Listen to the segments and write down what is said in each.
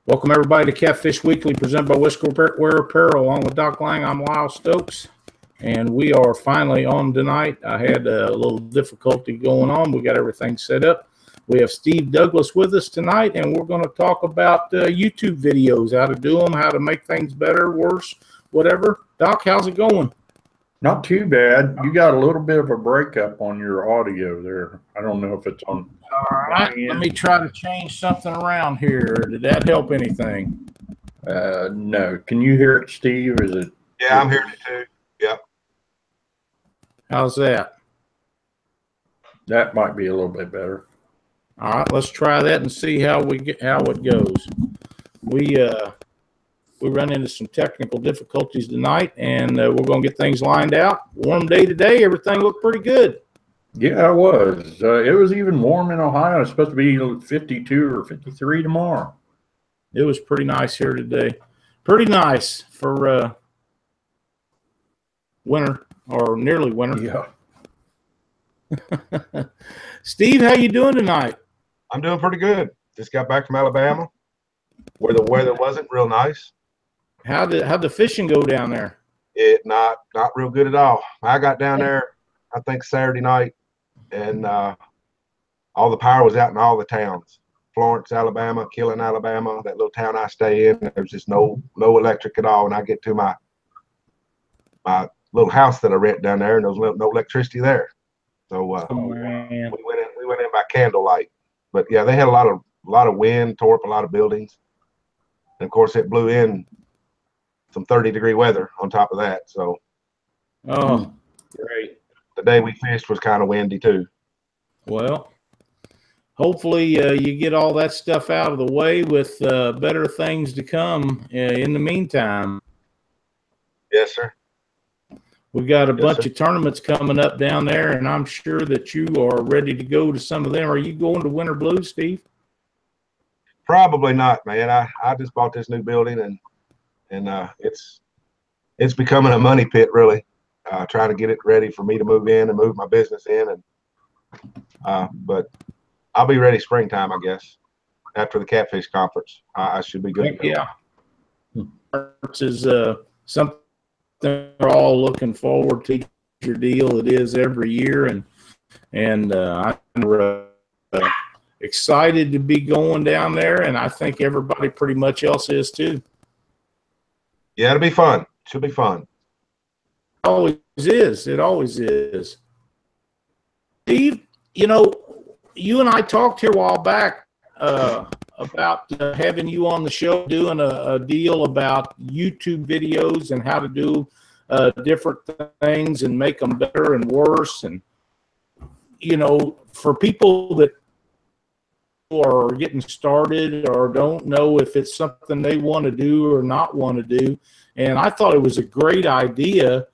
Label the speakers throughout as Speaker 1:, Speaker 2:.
Speaker 1: Welcome everybody to Catfish Weekly, presented by Whisker Wear Apparel. Along with Doc Lang, I'm Lyle Stokes, and we are finally on tonight. I had a little difficulty going on. We got everything set up. We have Steve Douglas with us tonight, and we're going to talk about YouTube videos, how to do them, how to make things better, worse, whatever. Doc, how's it going?
Speaker 2: Not too bad. You got a little bit of a breakup on your audio there. I don't know if it's on.
Speaker 1: All right, let me try to change something around here. Did that help anything?
Speaker 2: No. Can you hear it, Steve? Is it?
Speaker 3: Yeah, I'm hearing it too. Yep.
Speaker 1: How's that?
Speaker 2: That might be a little bit better.
Speaker 1: All right, let's try that and see how it goes. We run into some technical difficulties tonight, and we're going to get things lined out. Warm day today. Everything looked pretty good.
Speaker 2: Yeah, it was. It was even warm in Ohio. It's supposed to be 52 or 53 tomorrow.
Speaker 1: It was pretty nice here today. Pretty nice for winter, or nearly winter.
Speaker 2: Yeah.
Speaker 1: Steve, how you doing tonight?
Speaker 3: I'm doing pretty good. Just got back from Alabama, where the weather wasn't real nice.
Speaker 1: How'd the fishing go down there?
Speaker 3: It not real good at all. I got down there, I think Saturday night, and all the power was out in all the towns. Florence, Alabama, Killen, Alabama, that little town I stay in. There's just no electric at all. When I get to my little house that I rent down there, and there's no electricity there. So we went in by candlelight. But yeah, they had a lot of wind, tore up a lot of buildings, and of course it blew in some 30-degree weather on top of that. So,
Speaker 1: oh, great.
Speaker 3: The day we fished was kind of windy too.
Speaker 1: Well, hopefully you get all that stuff out of the way with better things to come in the meantime.
Speaker 3: Yes, sir.
Speaker 1: We've got a bunch of tournaments coming up down there, and I'm sure that you are ready to go to some of them. Are you going to Winter Blues, Steve?
Speaker 3: Probably not, man. I just bought this new building, and it's becoming a money pit, really. Trying to get it ready for me to move in and move my business in, and but I'll be ready springtime, I guess, after the Catfish Conference. I should be good.
Speaker 1: Yeah, this is something we're all looking forward to. Your deal, it is every year, and I'm excited to be going down there, and I think everybody pretty much else is too.
Speaker 3: Yeah, it'll be fun. Should be fun.
Speaker 1: It always is. It always is. Steve, you know, you and I talked here a while back about having you on the show, doing a deal about YouTube videos and how to do different things and make them better and worse. And, you know, for people that are getting started or don't know if it's something they want to do or not want to do. And I thought it was a great idea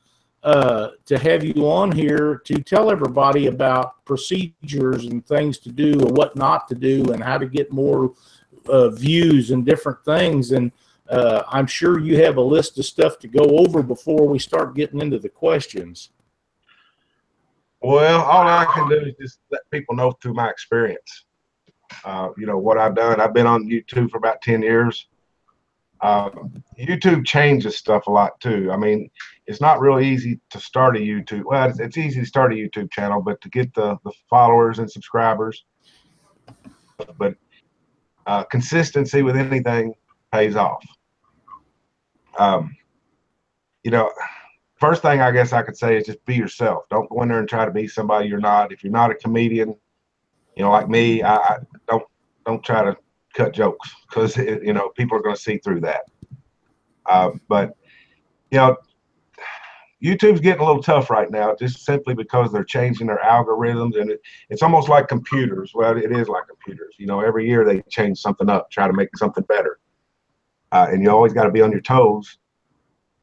Speaker 1: to have you on here to tell everybody about procedures and things to do and what not to do and how to get more views and different things. And I'm sure you have a list of stuff to go over before we start getting into the questions.
Speaker 3: Well, all I can do is just let people know through my experience. You know, what I've done. I've been on YouTube for about 10 years. YouTube changes stuff a lot too. I mean, it's not real easy to start a YouTube. Well, it's easy to start a YouTube channel, but to get the followers and subscribers. But consistency with anything pays off. You know, first thing I guess I could say is just be yourself. Don't go in there and try to be somebody you're not. If you're not a comedian, you know, like me, I don't try to cut jokes, because you know, people are going to see through that. But you know, YouTube's getting a little tough right now, just simply because they're changing their algorithms, and it's almost like computers. Well, it is like computers. You know, every year they change something up, try to make something better, and you always got to be on your toes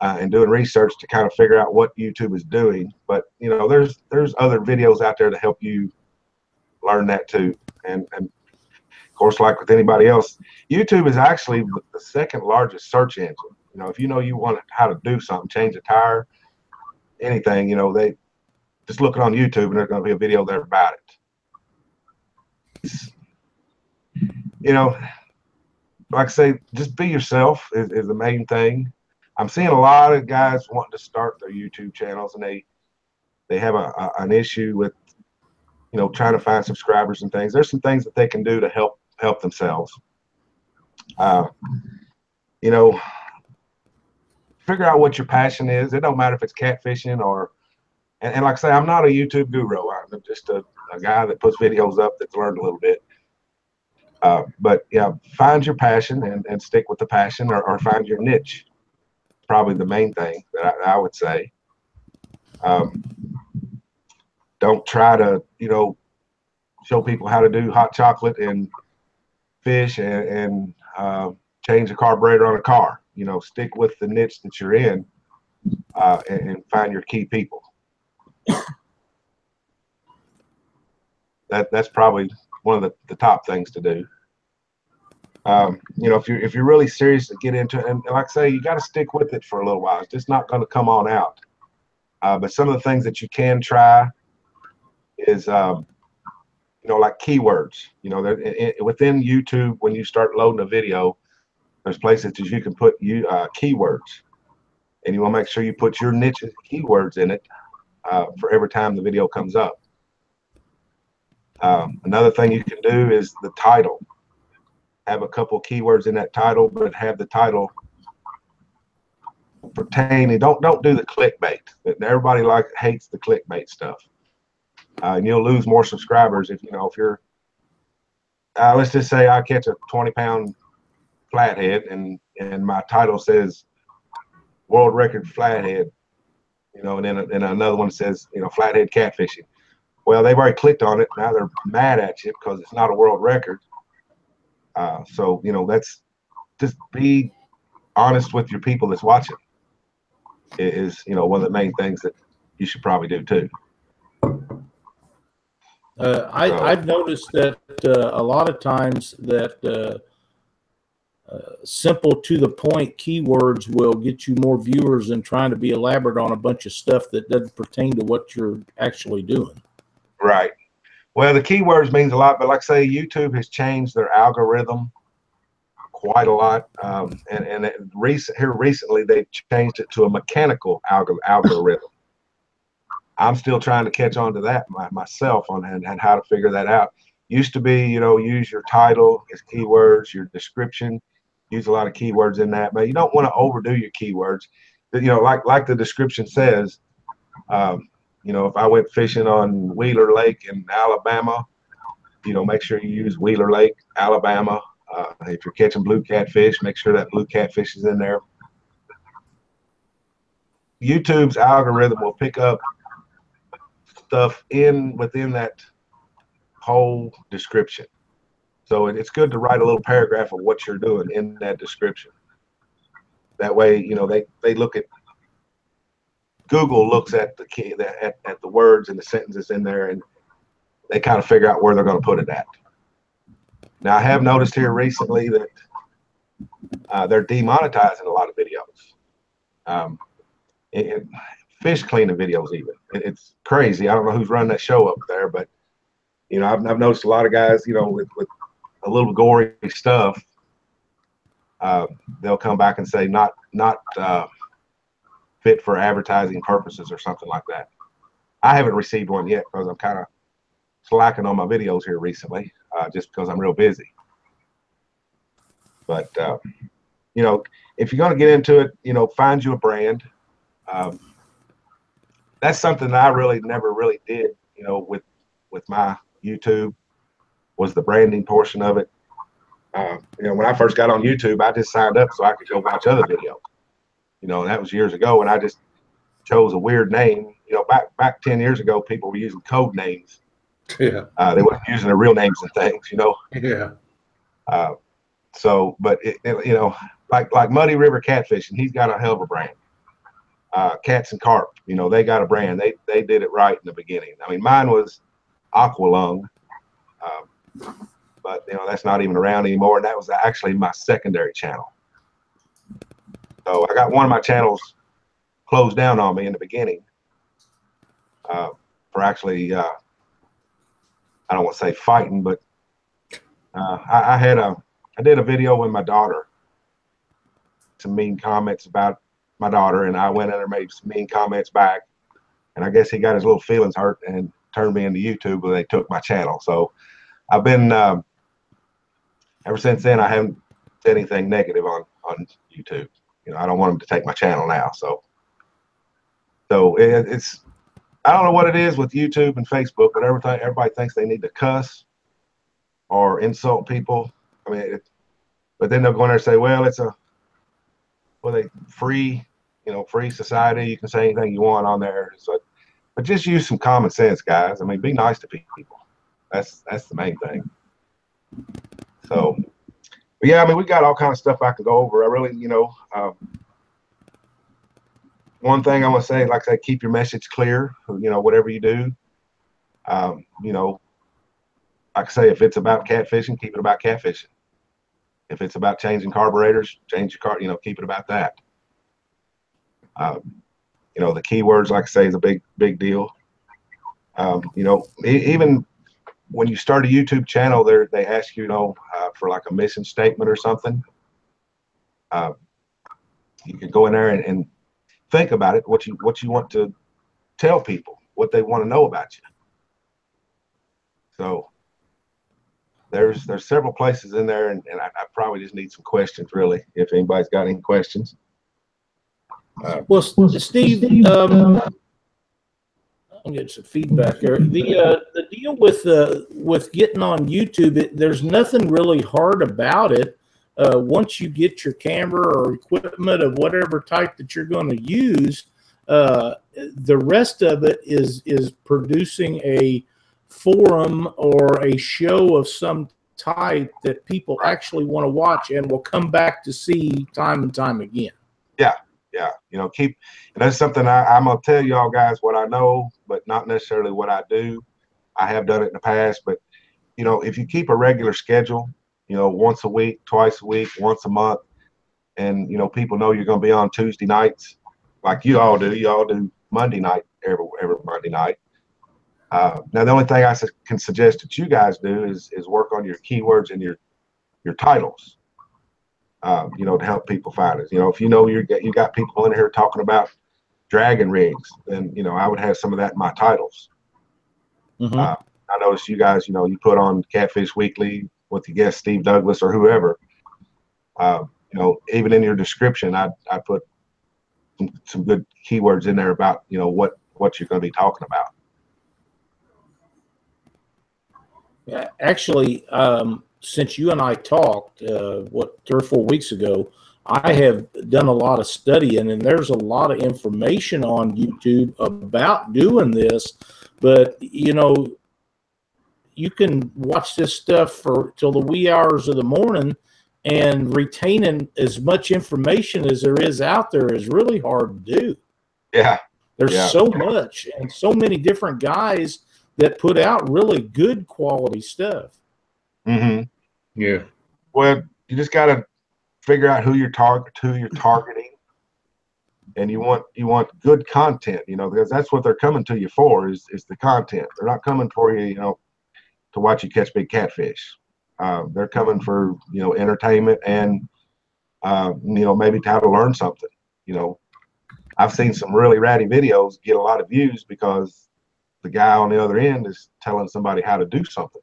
Speaker 3: and doing research to kind of figure out what YouTube is doing. But you know, there's other videos out there to help you learn that too, and of course, like with anybody else, YouTube is actually the second largest search engine. You know, if you want how to do something, change a tire, anything, you know, they just look it on YouTube and there's going to be a video there about it. You know, like I say, just be yourself is the main thing. I'm seeing a lot of guys wanting to start their YouTube channels, and they have an issue with, you know, trying to find subscribers and things. There's some things that they can do to help themselves. You know, figure out what your passion is. It don't matter if it's catfishing or, and like I say, I'm not a YouTube guru. I'm just a guy that puts videos up that's learned a little bit. But yeah, find your passion and stick with the passion, or find your niche. Probably the main thing that I would say. Don't try to, you know, show people how to do hot chocolate and fish and change the carburetor on a car. You know, stick with the niche that you're in, and find your key people. That's probably one of the top things to do. You know, if you're really serious to get into it, and like I say, you got to stick with it for a little while. It's just not going to come on out. But some of the things that you can try is, you know, like keywords. You know, within YouTube, when you start loading a video, there's places that you can put keywords, and you want to make sure you put your niche keywords in it for every time the video comes up. Another thing you can do is the title. Have a couple keywords in that title, but have the title pertaining. Don't do the clickbait. Everybody hates the clickbait stuff, and you'll lose more subscribers if, you know, if you're let's just say I catch a 20-pound flathead and my title says world record flathead, you know, and then another one says, you know, flathead catfishing. Well, they've already clicked on it. Now they're mad at you because it's not a world record. So, you know, that's just be honest with your people that's watching is, you know, one of the main things that you should probably do too.
Speaker 1: I've noticed that a lot of times that simple to the point keywords will get you more viewers than trying to be elaborate on a bunch of stuff that doesn't pertain to what you're actually doing. Right.
Speaker 3: Well, the keywords means a lot, but like I say, YouTube has changed their algorithm quite a lot. And recently, they've changed it to a mechanical algorithm. I'm still trying to catch on to that myself and how to figure that out. Used to be, you know, use your title as keywords, your description, use a lot of keywords in that, but you don't want to overdo your keywords. You know, like the description says, you know, if I went fishing on Wheeler Lake in Alabama, you know, make sure you use Wheeler Lake, Alabama. If you're catching blue catfish, make sure that blue catfish is in there. YouTube's algorithm will pick up stuff within that whole description. So it's good to write a little paragraph of what you're doing in that description. That way, you know, they look at, Google looks at the words and the sentences in there, and they kind of figure out where they're going to put it at. Now, I have noticed here recently that they're demonetizing a lot of videos. Fish cleaning videos even. It's crazy. I don't know who's running that show up there, but, you know, I've noticed a lot of guys, you know, with a little gory stuff, they'll come back and say not fit for advertising purposes or something like that. I haven't received one yet because I'm kind of slacking on my videos here recently, just because I'm real busy. But you know, if you're going to get into it, you know, find you a brand. That's something that I never really did, you know, with my YouTube, was the branding portion of it. You know, when I first got on YouTube, I just signed up so I could go watch other videos. You know, and that was years ago, and I just chose a weird name. You know, back 10 years ago, people were using code names.
Speaker 2: Yeah.
Speaker 3: They weren't using their real names and things, you know.
Speaker 2: Yeah.
Speaker 3: So, but you know, like Muddy River Catfishing, he's got a hell of a brand. Cats and Carp, you know, they got a brand. They did it right in the beginning. I mean, mine was Aqualung, but you know, that's not even around anymore, and that was actually my secondary channel. So I got one of my channels closed down on me in the beginning for actually, I don't want to say fighting, but I had I did a video with my daughter, some mean comments about my daughter, and I went in and made some mean comments back. And I guess he got his little feelings hurt and turned me into YouTube, and they took my channel. So I've been, ever since then, I haven't said anything negative on YouTube. You know, I don't want them to take my channel now. So it's, I don't know what it is with YouTube and Facebook, but everybody thinks they need to cuss or insult people. I mean, but then they'll go in there and say, well, it's a, free, free society. You can say anything you want on there. So, but just use some common sense, guys. I mean, be nice to people. That's the main thing. So, but yeah, I mean, we got all kinds of stuff I can go over. I really, one thing I want to say, like I said, keep your message clear. Whatever you do, like I say, if it's about catfishing, keep it about catfishing. If it's about changing carburetors, change your car. Keep it about that. The keywords, like I say, is a big deal. Even when you start a YouTube channel, they ask you, for like a mission statement or something. You can go in there and think about it, what you want to tell people, what they want to know about you. So there's several places in there, and I probably just need some questions, really, if anybody's got any questions.
Speaker 1: Well, Steve, I'll get some feedback there. The deal with getting on YouTube, there's nothing really hard about it. Once you get your camera or equipment of whatever type that you're going to use, the rest of it is producing a forum or a show of some type that people actually want to watch and will come back to see time and time again. Yeah. And that's something I'm going to tell y'all guys what I know, but not necessarily what I do. I have done it in the past, but, if you keep a regular schedule, once a week, twice a week, once a month, and, people know you're going to be on Tuesday nights like you all do Monday night, every Monday night. Now, the only thing I can suggest that you guys do is work on your keywords and your titles. To help people find us. If you got people in here talking about dragon rigs, then I would have some of that in my titles. Mm-hmm.
Speaker 3: I noticed you guys, you put on Catfish Weekly with the guest Steve Douglas or whoever. Even in your description, I put some good keywords in there about what you're going to be talking about.
Speaker 1: Yeah, actually, since you and I talked, 3 or 4 weeks ago, I have done a lot of studying, and there's a lot of information on YouTube about doing this. But you can watch this stuff till the wee hours of the morning, and retaining as much information as there is out there is really hard to do.
Speaker 3: Yeah,
Speaker 1: there's so much, and so many different guys that put out really good quality stuff.
Speaker 3: Mm-hmm.
Speaker 2: Yeah.
Speaker 3: Well, you just got to figure out who you're targeting, and you want good content, because that's what they're coming to you for is the content. They're not coming for you, to watch you catch big catfish. They're coming for entertainment and maybe how to learn something. I've seen some really ratty videos get a lot of views because the guy on the other end is telling somebody how to do something.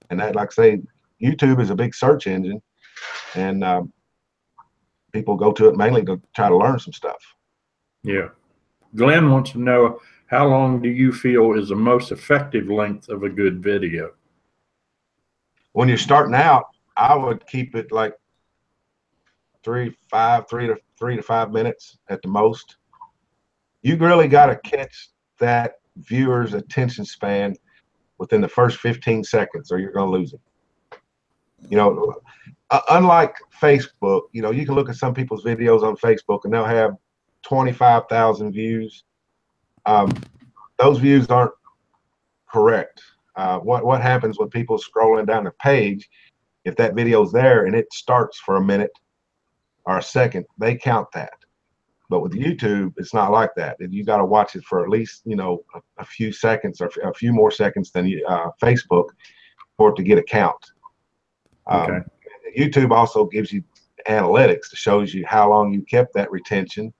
Speaker 3: And that, like I say, YouTube is a big search engine, and people go to it mainly to try to learn some stuff.
Speaker 2: Yeah. Glenn wants to know, how long do you feel is the most effective length of a good video?
Speaker 3: When you're starting out, I would keep it like 3 to 5 minutes at the most. You really got to catch that viewer's attention span within the first 15 seconds, or you're going to lose it. Unlike Facebook, you can look at some people's videos on Facebook and they'll have 25,000 views. Those views aren't correct. What happens when people scrolling down the page, if that video's there and it starts for a minute or a second, they count that. But with YouTube, it's not like that. You got to watch it for at least, a few seconds or a few more seconds than Facebook for it to get a count.
Speaker 2: Okay.
Speaker 3: YouTube also gives you analytics that shows you how long you kept that retention.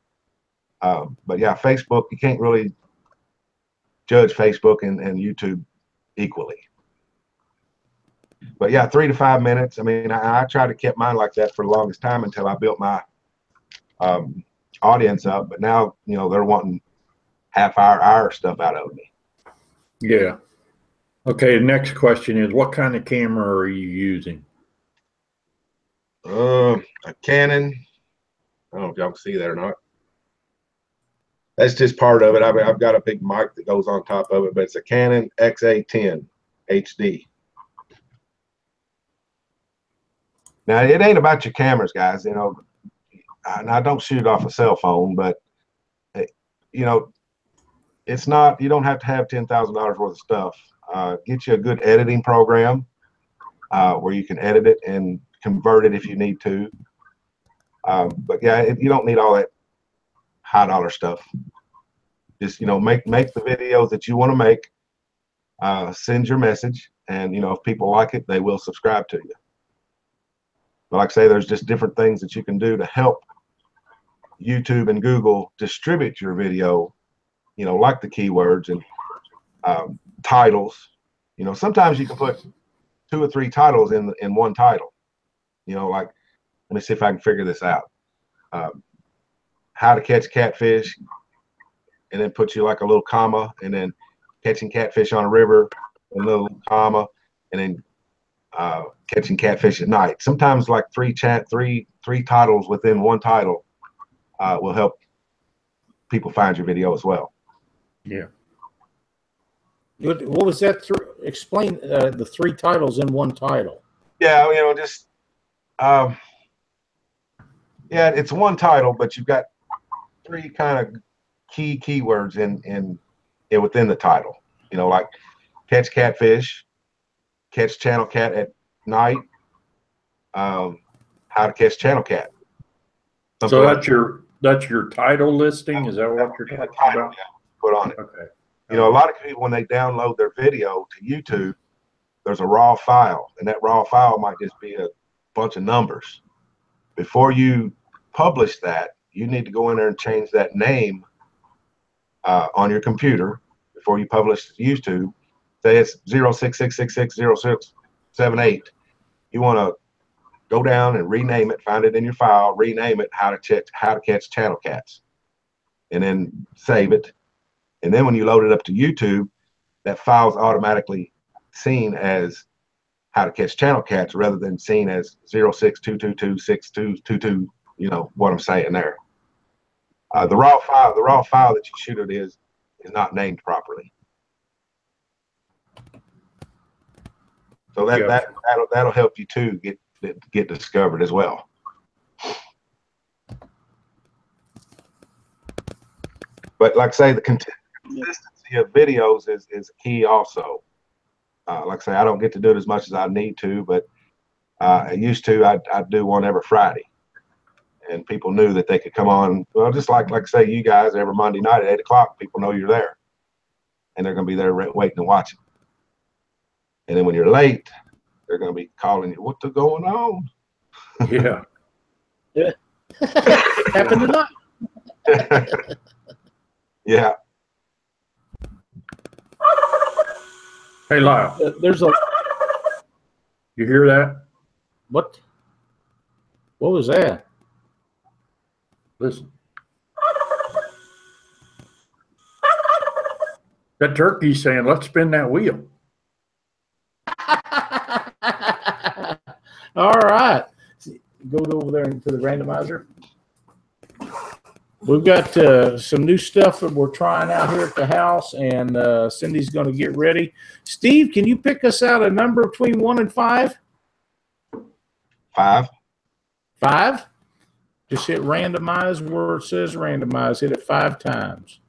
Speaker 3: But yeah, Facebook, you can't really judge Facebook and YouTube equally. But yeah, 3 to 5 minutes. I mean, I tried to keep mine like that for the longest time until I built my audience up. But now, they're wanting half-hour stuff out of me.
Speaker 2: Yeah. Okay, the next question is, what kind of camera are you using?
Speaker 3: A Canon. I don't know if y'all can see that or not. That's just part of it. I've got a big mic that goes on top of it, but it's a Canon XA10 HD. Now, it ain't about your cameras, guys. And I don't shoot off a cell phone, but it's not. You don't have to have $10,000 worth of stuff. Get you a good editing program where you can edit it and convert it if you need to. But yeah, you don't need all that high dollar stuff. Just make the videos that you want to make. Send your message, and if people like it, they will subscribe to you. But like I say, there's just different things that you can do to help YouTube and Google distribute your video. Like the keywords and titles. Sometimes you can put 2 or 3 titles in one title. Like, let me see if I can figure this out. How to catch catfish, and then put you like a little comma, and then catching catfish on a river, a little comma, and then catching catfish at night. Sometimes like three titles within one title will help people find your video as well.
Speaker 2: Yeah.
Speaker 1: What was that? Explain the 3 titles in one title.
Speaker 3: Yeah, just yeah, it's one title, but you've got 3 kind of keywords in within the title. Like catch catfish, catch channel cat at night, how to catch channel cat.
Speaker 2: So that's your title listing. Is that what you're talking about?
Speaker 3: Yeah, put on it.
Speaker 2: Okay.
Speaker 3: A lot of people, when they download their video to YouTube, there's a raw file, and that raw file might just be a bunch of numbers. Before you publish that, you need to go in there and change that name on your computer before you publish to YouTube. Say it's 0666660678. You want to go down and rename it, find it in your file, rename it how to catch channel cats, and then save it. And then when you load it up to YouTube, that file's automatically seen as how to catch channel cats rather than seen as 0622262222. What I'm saying there. The raw file that you shoot it is not named properly. So that'll help you too get discovered as well. But like I say, the consistency of videos is key also. Like I say, I don't get to do it as much as I need to, but I used to. I'd do one every Friday, and people knew that they could come on. Well, just like I say, you guys, every Monday night at 8 o'clock, people know you're there, and they're going to be there waiting to watch it. And then when you're late, they're going to be calling you, "What's going on?"
Speaker 2: Yeah.
Speaker 1: Yeah. Happened tonight.
Speaker 3: Yeah.
Speaker 2: Hey, Lyle.
Speaker 1: There's a.
Speaker 2: You hear that?
Speaker 1: What? What was that?
Speaker 2: Listen. That turkey's saying, "Let's spin that wheel."
Speaker 1: All right. Go over there into the randomizer. We've got some new stuff that we're trying out here at the house, and Cindy's going to get ready. Steve, can you pick us out a number between 1 and 5?
Speaker 3: 5.
Speaker 1: 5? Just hit randomize where it says randomize. Hit it 5 times.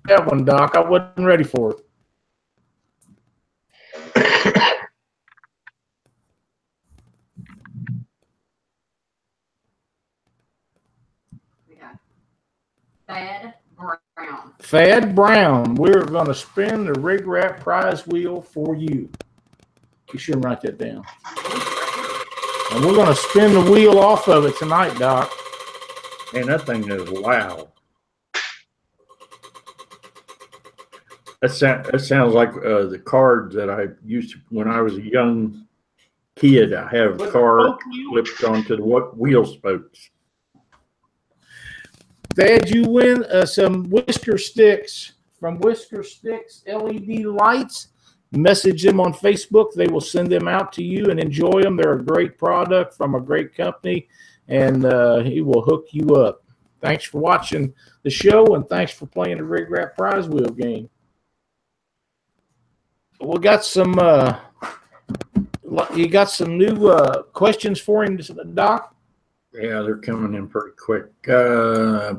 Speaker 1: That one, Doc. I wasn't ready for it.
Speaker 4: Thad Brown.
Speaker 1: Thad Brown. We're going to spin the Rig Wrap prize wheel for you. You should write that down. And we're going to spin the wheel off of it tonight, Doc.
Speaker 2: Man, that thing is loud. That sounds like the cards that I used to, when I was a young kid. I have a card clipped onto the wheel spokes.
Speaker 1: Thad, you win some Whisker Sticks from Whisker Sticks LED Lights. Message them on Facebook. They will send them out to you and enjoy them. They're a great product from a great company, and he will hook you up. Thanks for watching the show, and thanks for playing the Rig Wrap prize wheel game. We got some. You got some new questions for him, Doc?
Speaker 2: Yeah, they're coming in pretty quick. How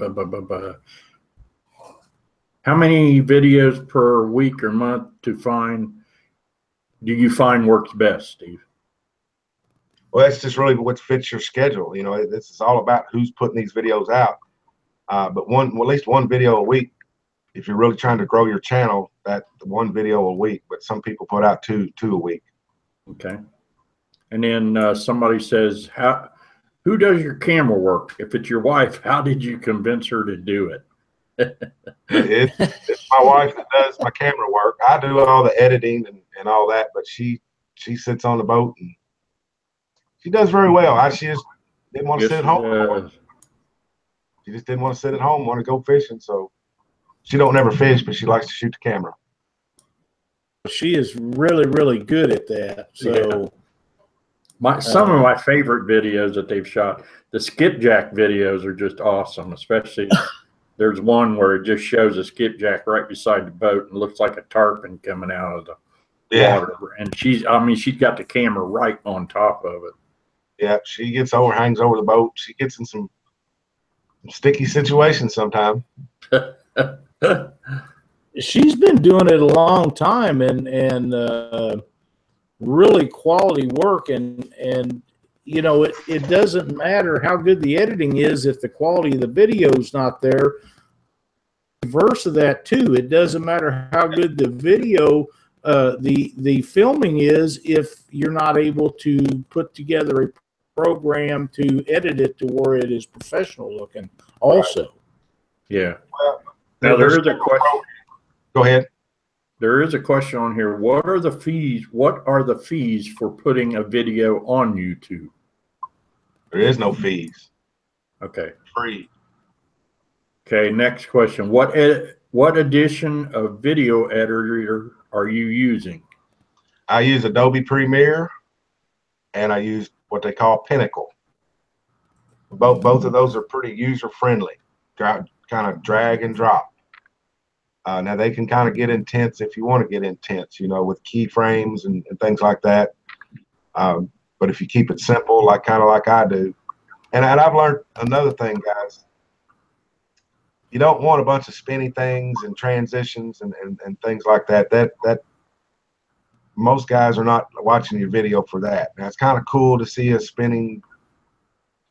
Speaker 2: many videos per week or month do you find works best, Steve?
Speaker 3: Well, that's just really what fits your schedule. You know, this is all about who's putting these videos out. But at least one video a week. If you're really trying to grow your channel, that one video a week. But some people put out two a week. Okay.
Speaker 2: And then somebody says, who does your camera work? If it's your wife, how did you convince her to do it?
Speaker 3: It's my wife that does my camera work. I do all the editing and all that, but she sits on the boat and she does very well. She just didn't want to sit at home. She just didn't want to sit at home, want to go fishing. So she don't never fish, but she likes to shoot the camera.
Speaker 1: She is really, really good at that. So
Speaker 2: some of my favorite videos that they've shot, the skipjack videos are just awesome, especially there's one where it just shows a skipjack right beside the boat and looks like a tarpon coming out of the water. And she's got the camera right on top of it.
Speaker 3: Yeah, she hangs over the boat. She gets in some sticky situations sometimes.
Speaker 1: She's been doing it a long time and really quality work. And you know, it doesn't matter how good the editing is if the quality of the video is not there. Reverse of that too. It doesn't matter how good the video, the filming is if you're not able to put together a program to edit it to where it is professional looking. Also,
Speaker 3: right.
Speaker 2: Yeah. Well, now there is a question.
Speaker 3: Go ahead.
Speaker 2: There is a question on here. What are the fees? What are the fees for putting a video on YouTube?
Speaker 3: There is no fees.
Speaker 2: Okay.
Speaker 3: Free.
Speaker 2: Okay. Next question. What edition of video editor are you using?
Speaker 3: I use Adobe Premiere, and I use what they call Pinnacle. Both of those are pretty user friendly. Kind of drag and drop. Now they can kind of get intense if you want to get intense, you know, with keyframes and things like that. But if you keep it simple, kind of like I do, and I've learned another thing, guys. You don't want a bunch of spinny things and transitions and things like that. That most guys are not watching your video for that. Now it's kind of cool to see a spinning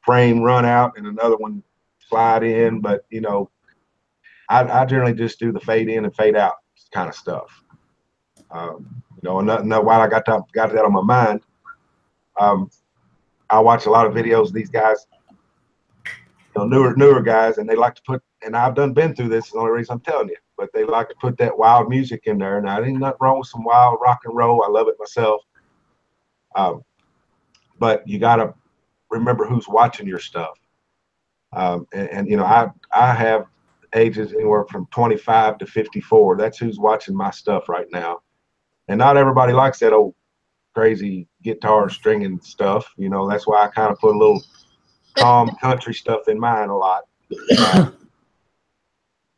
Speaker 3: frame run out and another one slide in, but you know, I generally just do the fade in and fade out kind of stuff. You know, and while I got that on my mind, I watch a lot of videos of these guys, you know, newer guys, and they like to put, and I've been through this, is the only reason I'm telling you, but they like to put that wild music in there. Now, there ain't nothing wrong with some wild rock and roll. I love it myself. But you got to remember who's watching your stuff. And you know, I have ages anywhere from 25 to 54. That's who's watching my stuff right now. And not everybody likes that old crazy guitar stringing stuff. You know, that's why I kind of put a little calm country stuff in mine a lot.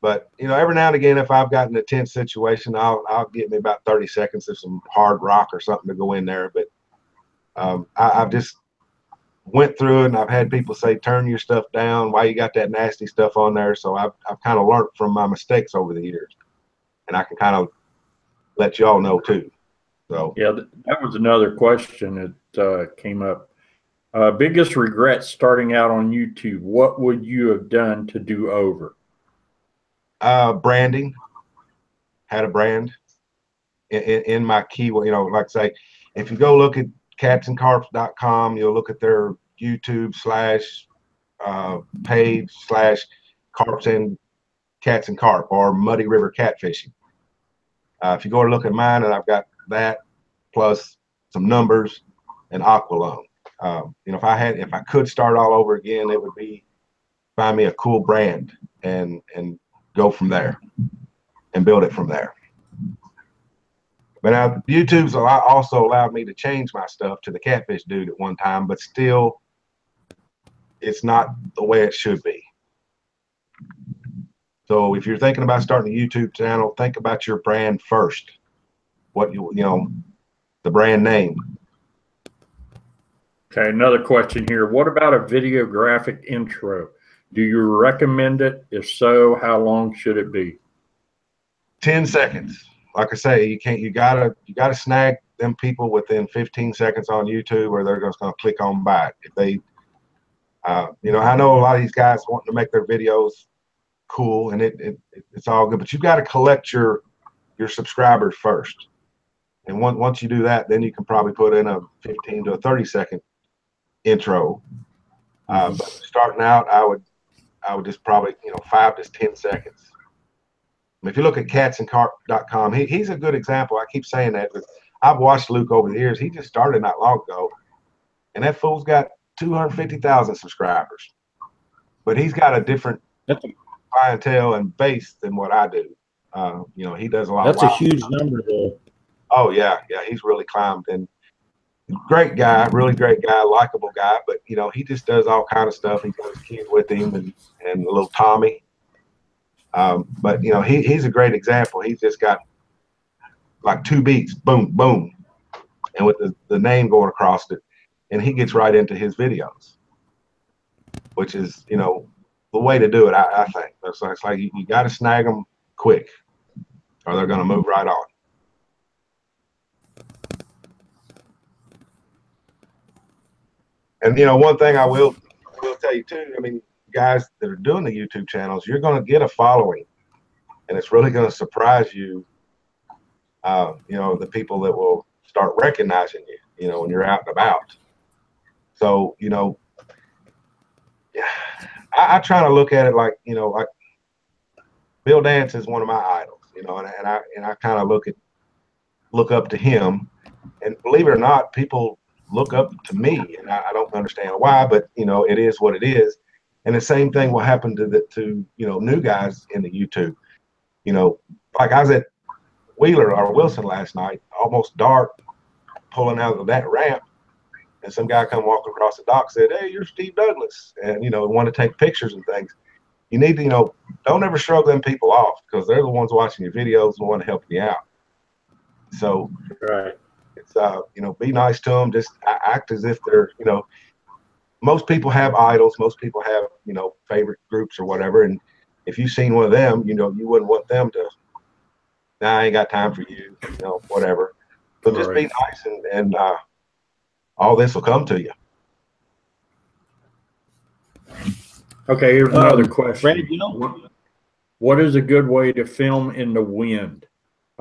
Speaker 3: But you know, every now and again, if I've got an intense situation, I'll get me about 30 seconds of some hard rock or something to go in there. But I've just went through it, and I've had people say, turn your stuff down. Why you got that nasty stuff on there? So I've kind of learned from my mistakes over the years, and I can kind of let you all know too. So
Speaker 2: yeah, that was another question that came up. Biggest regret starting out on YouTube. What would you have done to do over?
Speaker 3: Branding. Had a brand in my keyword. You know, like I say, if you go look at catsandcarps.com, you'll look at their YouTube / page / carps and cats and carp or Muddy River Catfishing. If you go to look at mine, and I've got that plus some numbers and Aqualone. You know, if I could start all over again, it would be find me a cool brand and go from there and build it from there. But now YouTube's also allowed me to change my stuff to the Catfish Dude at one time, but still it's not the way it should be. So if you're thinking about starting a YouTube channel, think about your brand first. What you know, the brand name.
Speaker 2: Okay, another question here. What about a videographic intro? Do you recommend it? If so, how long should it be?
Speaker 3: 10 seconds. Like I say, you gotta snag them people within 15 seconds on YouTube, or they're just gonna click on by it. If they, you know, I know a lot of these guys wanting to make their videos cool, and it's all good, but you've got to collect your subscribers first. And once you do that, then you can probably put in a 15 to a 30-second intro. But starting out, I would just probably, you know, 5 to 10 seconds. If you look at catsandcarp.com, he's a good example. I keep saying that, but I've watched Luke over the years. He just started not long ago, and that fool's got 250,000 subscribers. But he's got a different clientele and base than what I do. You know, he does a lot.
Speaker 1: That's a huge number, though.
Speaker 3: Oh yeah, he's really climbed, and great guy, really great guy, likable guy. But you know, he just does all kind of stuff. He's got his kid with him, and a little Tommy. But you know, he's a great example. He's just got like 2 beats, boom, boom, and with the name going across it, and he gets right into his videos, which is, you know, the way to do it. I think it's like you got to snag them quick, or they're going to move right on. And you know, one thing I will tell you too, I mean, guys that are doing the YouTube channels, you're going to get a following, and it's really going to surprise you. You know, the people that will start recognizing you, you know, when you're out and about. So, you know, I try to look at it like, you know, like Bill Dance is one of my idols, you know, and I kind of look up to him, and believe it or not, people look up to me, and I don't understand why, but you know, it is what it is. And the same thing will happen to you know, new guys in the YouTube. You know, like I was at Wheeler or Wilson last night, almost dark, pulling out of that ramp, and some guy come walking across the dock, said, "Hey, you're Steve Douglas," and you know, want to take pictures and things. You need to, you know, don't ever shrug them people off, because they're the ones watching your videos and want to help you out. So,
Speaker 2: right.
Speaker 3: It's you know, be nice to them. Just act as if they're, you know, most people have idols. Most people have, you know, favorite groups or whatever. And if you've seen one of them, you know, you wouldn't want them to, nah, I ain't got time for you, you know, whatever. So just be nice, and all this will come to you.
Speaker 2: Okay, here's another question.
Speaker 1: Brad, you know,
Speaker 2: what is a good way to film in the wind?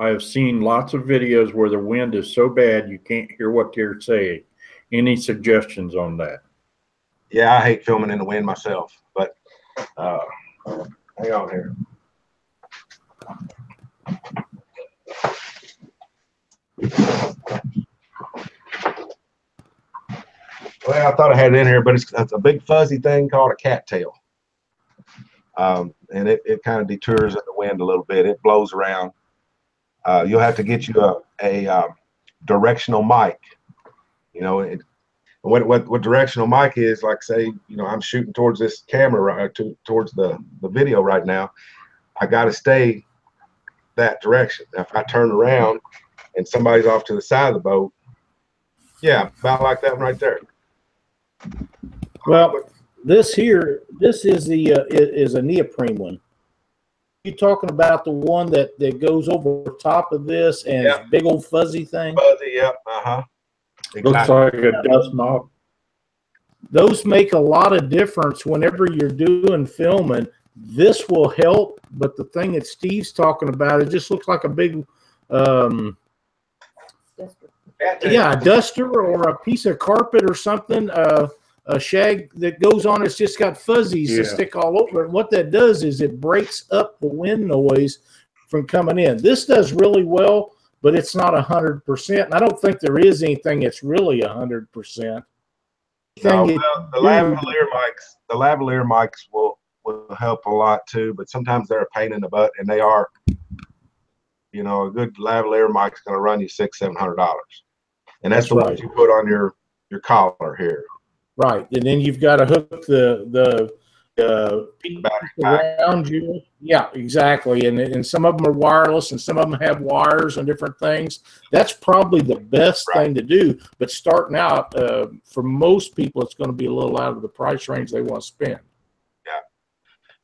Speaker 2: I have seen lots of videos where the wind is so bad you can't hear what they're saying. Any suggestions on that?
Speaker 3: Yeah, I hate filming in the wind myself, but hang on here. Well, I thought I had it in here, but it's a big fuzzy thing called a cattail. And it kind of detours in the wind a little bit. It blows around. You'll have to get you a directional mic. You know, what directional mic is, like, say, you know, I'm shooting towards this camera, towards the video right now. I got to stay that direction. Now, if I turn around and somebody's off to the side of the boat, yeah, about like that one right there.
Speaker 1: well, this is a neoprene one. You talking about the one that goes over top of this and
Speaker 3: Yeah.
Speaker 1: big old fuzzy thing?
Speaker 3: Fuzzy, yep, Exactly.
Speaker 2: Looks like a dust mop.
Speaker 1: Those make a lot of difference whenever you're doing filming. This will help, but the thing that Steve's talking about, it just looks like a big, yeah, a duster or a piece of carpet or something, a shag that goes on. It's just got fuzzies that stick all over it. What that does is it breaks up the wind noise from coming in. This does really well, but it's not 100%. And I don't think there is anything that's really 100%.
Speaker 3: No, well, the lavalier mics will help a lot too, but sometimes they're a pain in the butt, and they are. You know, a good lavalier mic is going to run you $600-700, and that's the ones you put on your collar here.
Speaker 1: Right, and then you've got to hook the around you. Yeah, exactly. And some of them are wireless, and some of them have wires and different things. That's probably the best thing to do. But starting out, for most people, it's going to be a little out of the price range they want to spend.
Speaker 3: Yeah,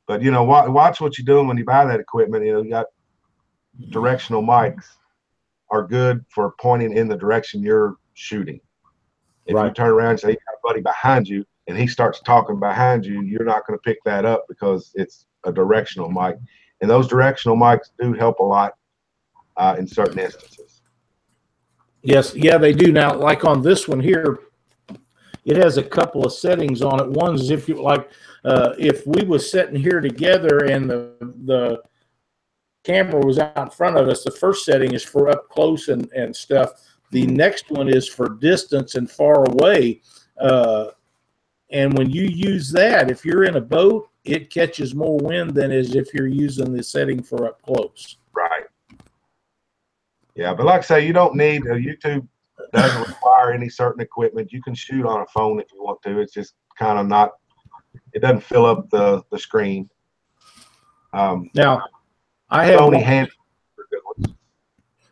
Speaker 3: but you know, watch what you're doing when you buy that equipment. You know, you got directional mics are good for pointing in the direction you're shooting. If you turn around and say, you got a buddy behind you, and he starts talking behind you, you're not going to pick that up because it's a directional mic. And those directional mics do help a lot in certain instances.
Speaker 1: Yes, yeah, they do. Now, like on this one here, it has a couple of settings on it. One is if you like, if we was sitting here together and the camera was out in front of us, the first setting is for up close and stuff. The next one is for distance and far away. And when you use that, if you're in a boat, it catches more wind than as if you're using the setting for up close.
Speaker 3: Right. Yeah, but like I say, you don't need YouTube doesn't require any certain equipment. You can shoot on a phone if you want to. It's just kind of not. It doesn't fill up the screen.
Speaker 1: Now, I have
Speaker 3: Sony hand.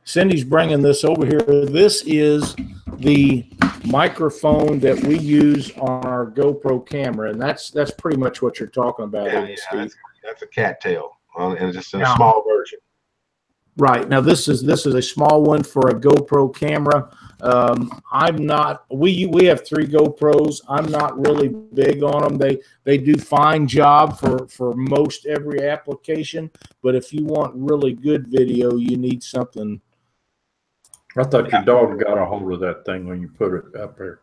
Speaker 1: Cindy's bringing this over here. This is the microphone that we use on our GoPro camera, and that's pretty much what you're talking about.
Speaker 3: Yeah, that's a cattail, and it's just in a small version.
Speaker 1: Right. Now this is a small one for a GoPro camera. I'm not. We have 3 GoPros. I'm not really big on them. They do fine job for most every application. But if you want really good video, you need something.
Speaker 2: I thought your dog got a hold of that thing when you put it up there.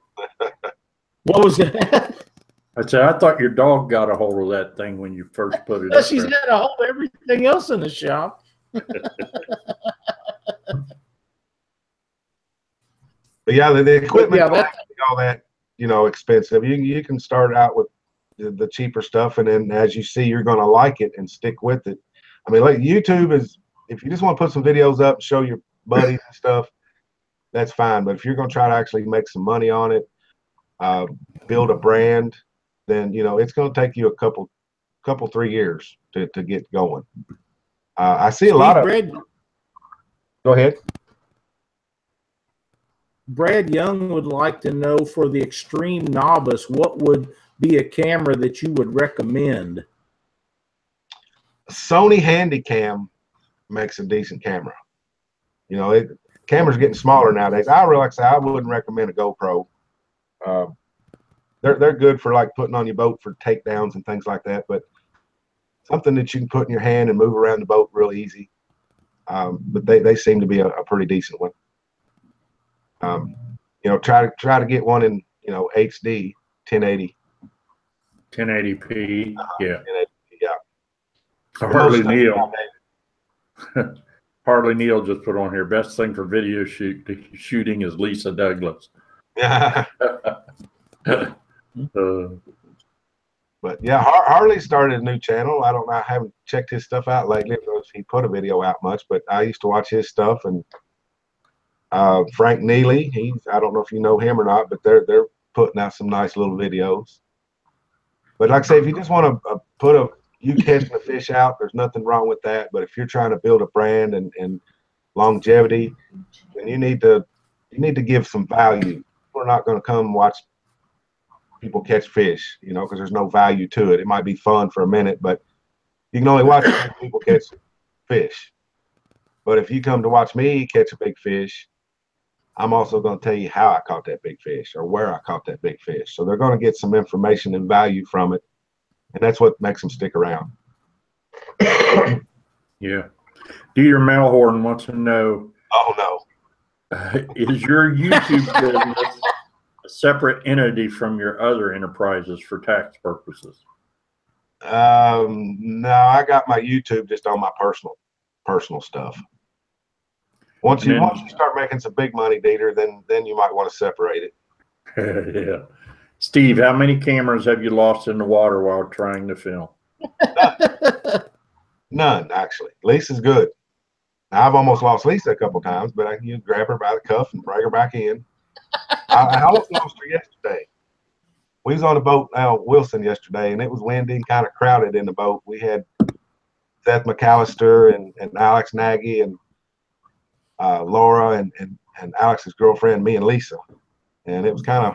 Speaker 1: What was that?
Speaker 2: I said, I thought your dog got a hold of that thing when you first put it up
Speaker 1: She's
Speaker 2: there.
Speaker 1: got a hold of everything else in the shop.
Speaker 3: But yeah, the equipment, all that, you know, expensive. You can start out with the cheaper stuff, and then as you see, you're going to like it and stick with it. I mean, like YouTube is, if you just want to put some videos up and show your buddies and stuff, that's fine. But if you're going to try to actually make some money on it, build a brand, then you know it's going to take you a couple 3 years to get going. I see a lot of. Go ahead.
Speaker 1: Brad Young would like to know, for the extreme novice, what would be a camera that you would recommend?
Speaker 3: Sony Handycam makes a decent camera. You know, cameras getting smaller nowadays. I wouldn't recommend a GoPro. They're good for like putting on your boat for takedowns and things like that, but something that you can put in your hand and move around the boat real easy. But they seem to be a pretty decent one. You know, try to get one in, you know, HD 1080.
Speaker 2: 1080p. Yeah.
Speaker 3: 1080, yeah.
Speaker 2: Harley Neal just put on here, best thing for video shooting is Lisa Douglas.
Speaker 3: Yeah. But yeah, Harley started a new channel. I don't know. I haven't checked his stuff out lately because he put a video out much, but I used to watch his stuff. And Frank Neely, I don't know if you know him or not, but they're putting out some nice little videos. But like I say, if you just want to you catching a fish out, there's nothing wrong with that. But if you're trying to build a brand and longevity, then you need to give some value. We're not going to come watch people catch fish, you know, because there's no value to it. It might be fun for a minute, but you can only watch people catch fish. But if you come to watch me catch a big fish, I'm also going to tell you how I caught that big fish or where I caught that big fish. So they're going to get some information and value from it, and that's what makes them stick around.
Speaker 2: Yeah. Dieter Melhorn wants to know,
Speaker 3: Oh no.
Speaker 2: is your YouTube business a separate entity from your other enterprises for tax purposes?
Speaker 3: No, I got my YouTube just on my personal stuff. Once you start making some big money, Dieter, then you might want to separate it.
Speaker 2: Yeah. Steve, how many cameras have you lost in the water while trying to film?
Speaker 3: None, actually. Lisa's good. Now, I've almost lost Lisa a couple times, but I can grab her by the cuff and bring her back in. I almost lost her yesterday. We was on a boat out Wilson yesterday, and it was windy and kind of crowded in the boat. We had Seth McAllister and Alex Nagy and Laura and Alex's girlfriend, me and Lisa, and it was kind of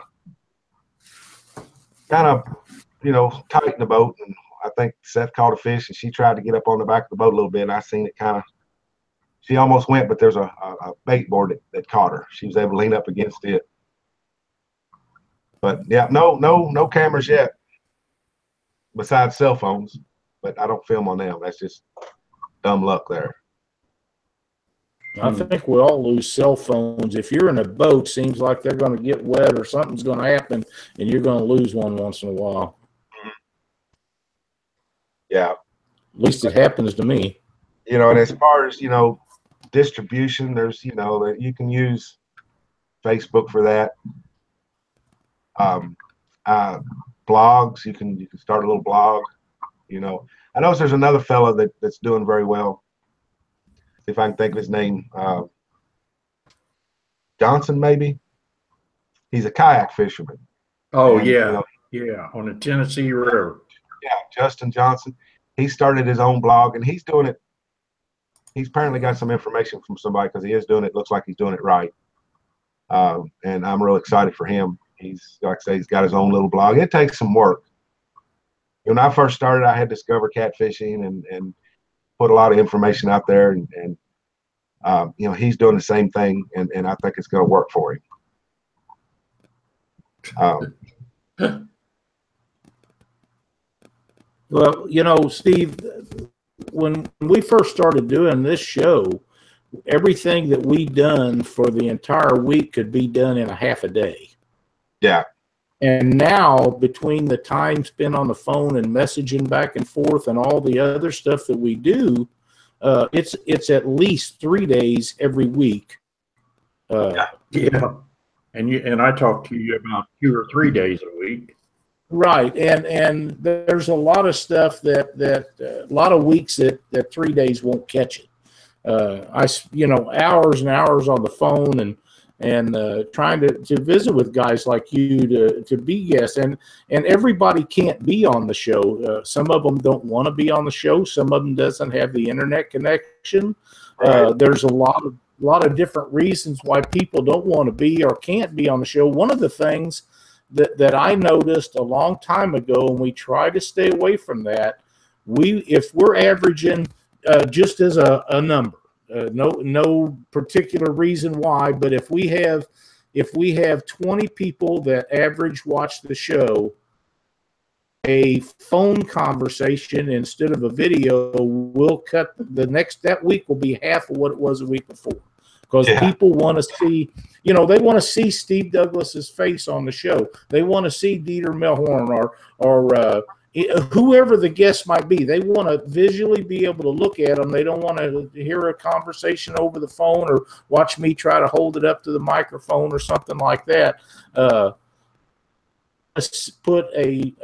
Speaker 3: tight in the boat. And I think Seth caught a fish, and she tried to get up on the back of the boat a little bit. And I seen it kind of. She almost went, but there's a bait board that caught her. She was able to lean up against it. But yeah, no cameras yet, besides cell phones. But I don't film on them. That's just dumb luck there.
Speaker 1: I think we all lose cell phones. If you're in a boat, seems like they're going to get wet or something's going to happen, and you're going to lose one once in a while.
Speaker 3: Yeah.
Speaker 1: At least it happens to me.
Speaker 3: And as far as, distribution, there's, you can use Facebook for that. Blogs, you can start a little blog. I know there's another fella that's doing very well. If I can think of his name, Johnson, maybe. He's a kayak fisherman.
Speaker 2: Oh, and, yeah, on the Tennessee River.
Speaker 3: Yeah, Justin Johnson. He started his own blog, and he's doing it. He's apparently got some information from somebody because he is doing it. Looks like he's doing it right. And I'm real excited for him. He's, like I say, he's got his own little blog. It takes some work. When I first started, I had discovered catfishing and put a lot of information out there, and he's doing the same thing, and I think it's going to work for him.
Speaker 1: Well, Steve, when we first started doing this show, everything that we done for the entire week could be done in a half a day.
Speaker 3: Yeah.
Speaker 1: And now, between the time spent on the phone and messaging back and forth and all the other stuff that we do, it's at least 3 days every week.
Speaker 2: Yeah. And I talk to you about 2 or 3 days a week.
Speaker 1: Right, and there's a lot of stuff that a lot of weeks that 3 days won't catch it. Hours and hours on the phone and trying to visit with guys like you to be guests, and everybody can't be on the show. Some of them don't want to be on the show. Some of them doesn't have the internet connection.
Speaker 3: Right.
Speaker 1: There's a lot of different reasons why people don't want to be or can't be on the show. One of the things that I noticed a long time ago, and we try to stay away from that. If we're averaging just as a number, no particular reason why, but if we have 20 people that average watch the show, a phone conversation instead of a video will cut that week will be half of what it was a week before. Because people want to see, they want to see Steve Douglas's face on the show. They want to see Dieter Melhorn or whoever the guest might be. They want to visually be able to look at them. They don't want to hear a conversation over the phone or watch me try to hold it up to the microphone or something like that. Let's put a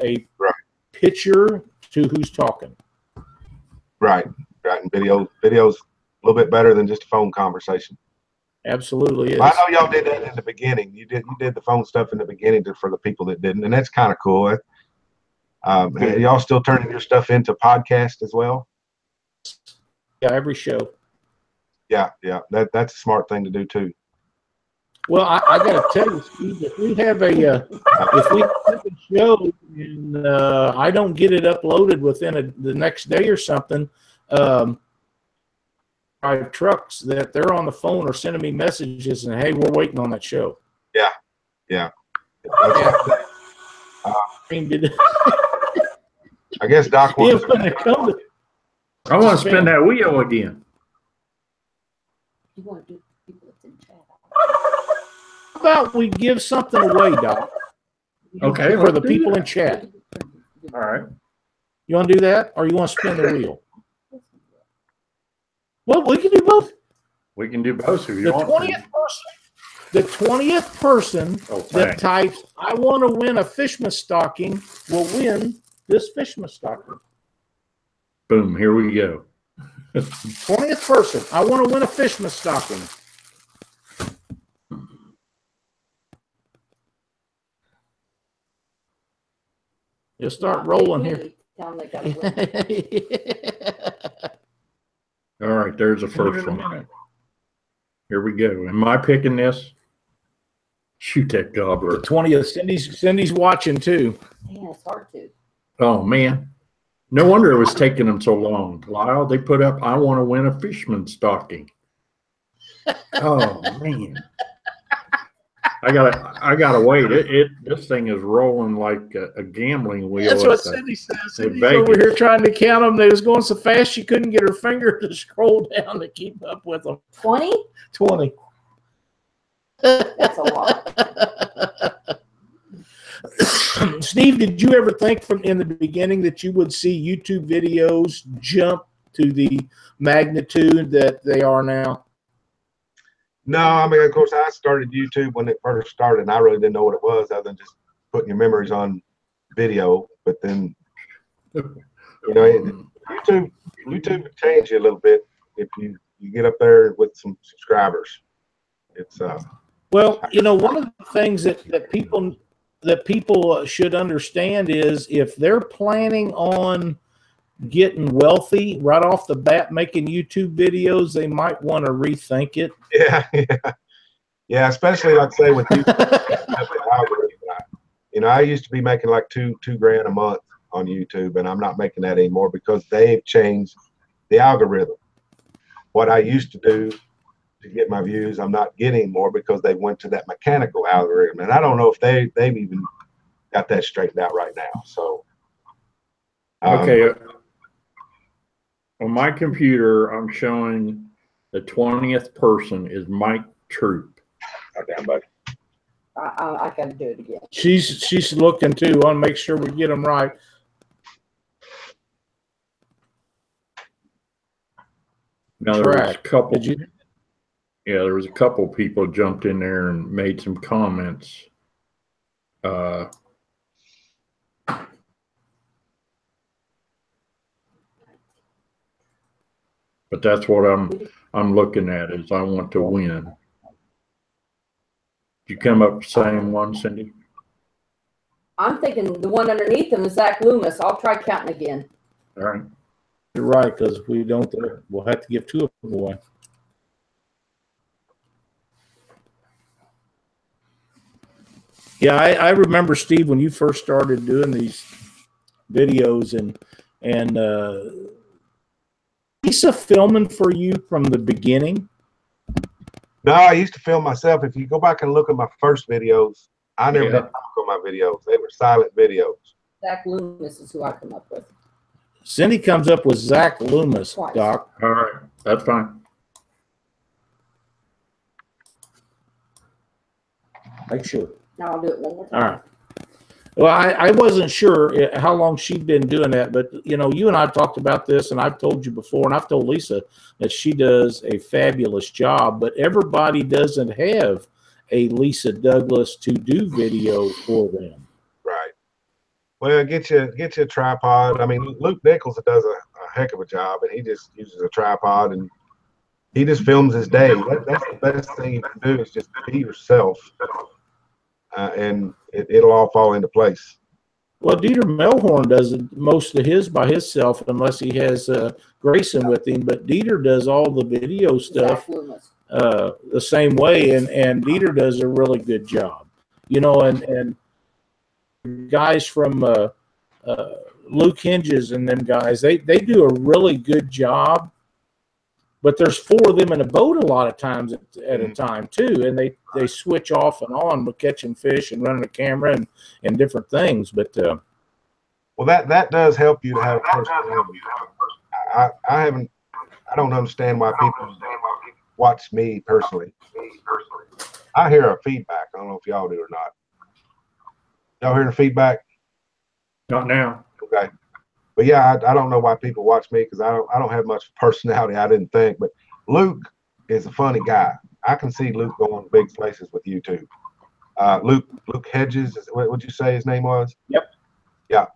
Speaker 1: picture to who's talking.
Speaker 3: Right. And video's a little bit better than just a phone conversation.
Speaker 1: Absolutely is.
Speaker 3: I know y'all did that in the beginning. You did the phone stuff in the beginning for the people that didn't, and that's kind of cool. Y'all still turning your stuff into podcast as well?
Speaker 1: Yeah, every show.
Speaker 3: Yeah. That's a smart thing to do too.
Speaker 1: Well, I got to tell you, Steve, if we have a show and I don't get it uploaded within the next day or something, I have trucks that they're on the phone or sending me messages and, hey, we're waiting on that show.
Speaker 3: Yeah.
Speaker 1: I mean,
Speaker 3: I guess Doc wants to
Speaker 2: I want to spin that wheel again.
Speaker 5: You want to do people that's in chat?
Speaker 1: How about we give something away, Doc?
Speaker 2: Okay,
Speaker 1: For the
Speaker 2: let's do
Speaker 1: people
Speaker 2: that.
Speaker 1: in chat.
Speaker 2: All right.
Speaker 1: You want to do that, or you want to spin the wheel? Well, we can do both.
Speaker 2: We can do both if you
Speaker 1: The
Speaker 2: want
Speaker 1: 20th person. The 20th person that
Speaker 2: thanks.
Speaker 1: types, "I want to win a Fishmas stocking," will win this Fishmas stocking.
Speaker 2: Boom, here we go.
Speaker 1: 20th person, "I want to win a Fishmas stocking." You'll start rolling here.
Speaker 5: Tell them they gotta win.
Speaker 2: All right, there's the first one. Here we go. Am I picking this? Shoot that gobbler.
Speaker 1: The 20th, Cindy's watching too.
Speaker 5: Man, it's hard to.
Speaker 2: Oh, man. No wonder it was taking them so long. Lyle, they put up, "I want to win a Fishman stocking." Oh, man. I gotta wait. This thing is rolling like a gambling wheel.
Speaker 1: That's what Cindy says. Cindy's
Speaker 2: Vegas.
Speaker 1: over here trying to count them. They was going so fast she couldn't get her finger to scroll down to keep up with them.
Speaker 5: 20?
Speaker 1: 20.
Speaker 5: That's a lot.
Speaker 1: Steve, did you ever think from in the beginning that you would see YouTube videos jump to the magnitude that they are now?
Speaker 3: No, I mean, of course, I started YouTube when it first started, and I really didn't know what it was other than just putting your memories on video. But then, you know, YouTube will change you a little bit if you get up there with some subscribers. It's
Speaker 1: Well, you know, one of the things that people should understand is if they're planning on getting wealthy right off the bat making YouTube videos, they might want to rethink it.
Speaker 3: Yeah, especially like say with YouTube. You know, I used to be making like two grand a month on YouTube, and I'm not making that anymore because they've changed the algorithm. What I used to do to get my views, I'm not getting more because they went to that mechanical algorithm, and I don't know if they've even got that straightened out right now. So
Speaker 2: okay. On my computer, I'm showing the 20th person is Mike Troop.
Speaker 3: Okay, buddy.
Speaker 5: I gotta do it again.
Speaker 1: She's looking too. I want to make sure we get them right.
Speaker 2: Now there was a couple.
Speaker 1: Did you?
Speaker 2: Yeah, there was a couple people jumped in there and made some comments. But that's what I'm looking at is I want to win. Did you come up with the same one, Cindy?
Speaker 5: I'm thinking the one underneath them is Zach Loomis. I'll try counting again.
Speaker 2: All right.
Speaker 1: You're right, because if we don't, we'll have to give two of them away. Yeah, I remember, Steve, when you first started doing these videos and Lisa filming for you from the beginning?
Speaker 3: No, I used to film myself. If you go back and look at my first videos, I never did talk on my videos. They were silent videos.
Speaker 5: Zach Loomis is who I come up with.
Speaker 1: Cindy comes up with Zach Loomis,
Speaker 5: Twice.
Speaker 1: Doc.
Speaker 2: All right. That's fine.
Speaker 1: Make sure.
Speaker 5: Now I'll do it one more time.
Speaker 1: All right. Well, I wasn't sure how long she'd been doing that, but, you know, you and I talked about this, and I've told you before, and I've told Lisa that she does a fabulous job, but everybody doesn't have a Lisa Douglas to do video for them.
Speaker 3: Right. Well, get you a tripod. I mean, Luke Nichols does a heck of a job, and he just uses a tripod, and he just films his day. That's the best thing you can do is just be yourself. And it'll all fall into place.
Speaker 1: Well, Dieter Melhorn does most of his by himself unless he has Grayson with him. But Dieter does all the video stuff the same way, and Dieter does a really good job. You know, and guys from Luke Hinges and them guys, they do a really good job. But there's four of them in a boat a lot of times at a time too, and they switch off and on with catching fish and running a camera and different things. But
Speaker 3: well, that does help you to have personality. I don't understand why people watch me personally. I hear a feedback. I don't know if y'all do or not. Y'all hearing the feedback?
Speaker 2: Not now.
Speaker 3: Okay. But yeah, I don't know why people watch me because I don't have much personality. I didn't think, but Luke is a funny guy. I can see Luke going big places with YouTube. Luke Hedges, what would you say his name was?
Speaker 1: Yep.
Speaker 3: Yeah.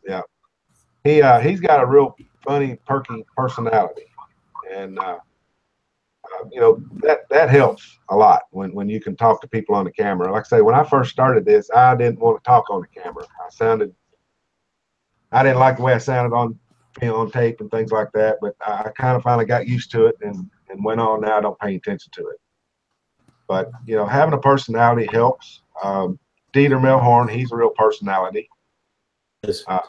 Speaker 3: He's got a real funny, perky personality, and that helps a lot when you can talk to people on the camera. Like I say, when I first started this, I didn't want to talk on the camera. I didn't like the way I sounded on tape and things like that. But I kind of finally got used to it and went on. Now I don't pay attention to it. But having a personality helps. Dieter Melhorn, he's a real personality. He's a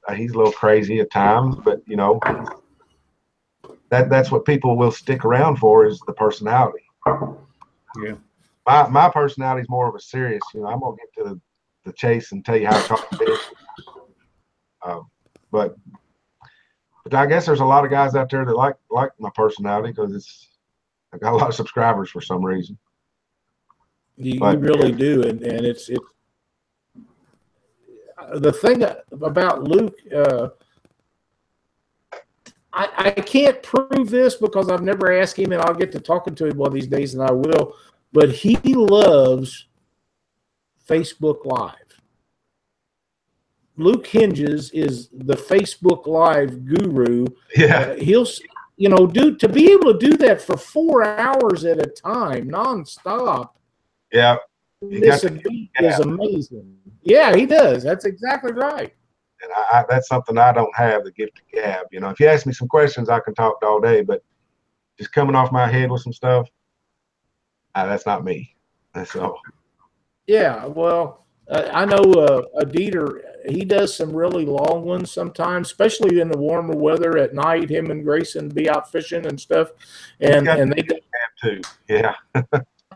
Speaker 3: little crazy at times, but that's what people will stick around for, is the personality.
Speaker 2: Yeah.
Speaker 3: My personality is more of a serious. I'm gonna get to the chase and tell you how to talk fish. But I guess there's a lot of guys out there that like my personality because I got a lot of subscribers for some reason.
Speaker 1: You really do, and it's the thing about Luke. I can't prove this because I've never asked him, and I'll get to talking to him one of these days, and I will. But he loves Facebook Live. Luke Hinges is the Facebook Live guru.
Speaker 3: Yeah,
Speaker 1: he'll to be able to do that for 4 hours at a time, nonstop.
Speaker 3: Yeah,
Speaker 1: This is amazing. Yeah, he does. That's exactly right.
Speaker 3: And that's something I don't have, the gift of gab. If you ask me some questions, I can talk all day, but just coming off my head with some stuff, that's not me. So.
Speaker 1: Yeah, well, I know a Dieter, he does some really long ones sometimes, especially in the warmer weather at night. Him and Grayson be out fishing and stuff, and they do
Speaker 3: too. Yeah.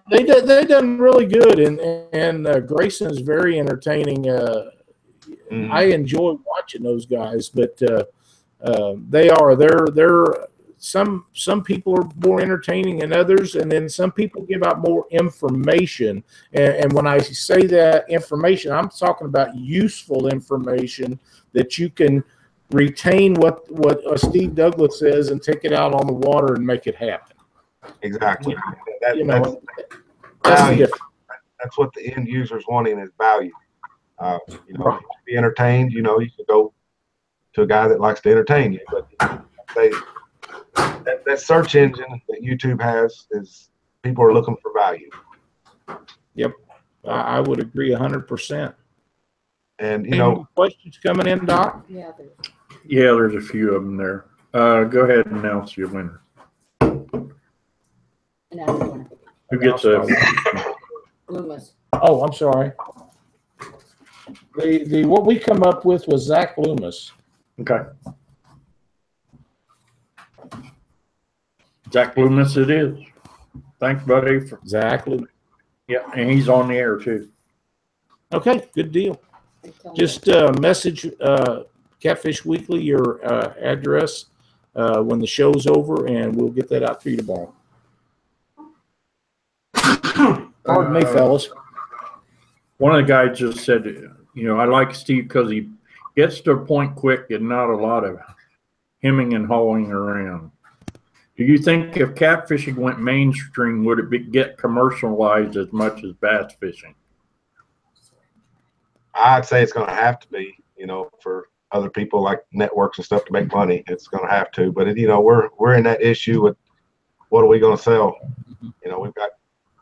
Speaker 1: They done really good, and Grayson's very entertaining. I enjoy watching those guys, but they're some people are more entertaining than others, and then some people give out more information. And when I say that information, I'm talking about useful information that you can retain what Steve Douglas says and take it out on the water and make it happen.
Speaker 3: Exactly.
Speaker 1: That's the difference.
Speaker 3: That's what the end user's wanting, is value. To be entertained, you can go to a guy that likes to entertain you. But that search engine that YouTube has is people are looking for value.
Speaker 1: Yep, I would agree 100%.
Speaker 3: And
Speaker 1: any more questions coming in, Doc?
Speaker 5: Yeah,
Speaker 2: there's a few of them there. Go ahead and announce your winner. Who gets a
Speaker 5: Loomis?
Speaker 1: Oh, I'm sorry. The what we come up with was Zach Loomis.
Speaker 2: Okay. Zach Loomis it is. Thanks, buddy.
Speaker 1: Zach Loomis.
Speaker 2: Yeah, and he's on the air too.
Speaker 1: Okay, good deal. Just message Catfish Weekly your address when the show's over, and we'll get that out to you tomorrow. Pardon me, fellas.
Speaker 2: One of the guys just said, I like Steve because he gets to a point quick and not a lot of hemming and hawing around. Do you think if catfishing went mainstream, would it get commercialized as much as bass fishing?
Speaker 3: I'd say it's going to have to be, for other people like networks and stuff to make money. It's going to have to. But we're in that issue with what are we going to sell? We've got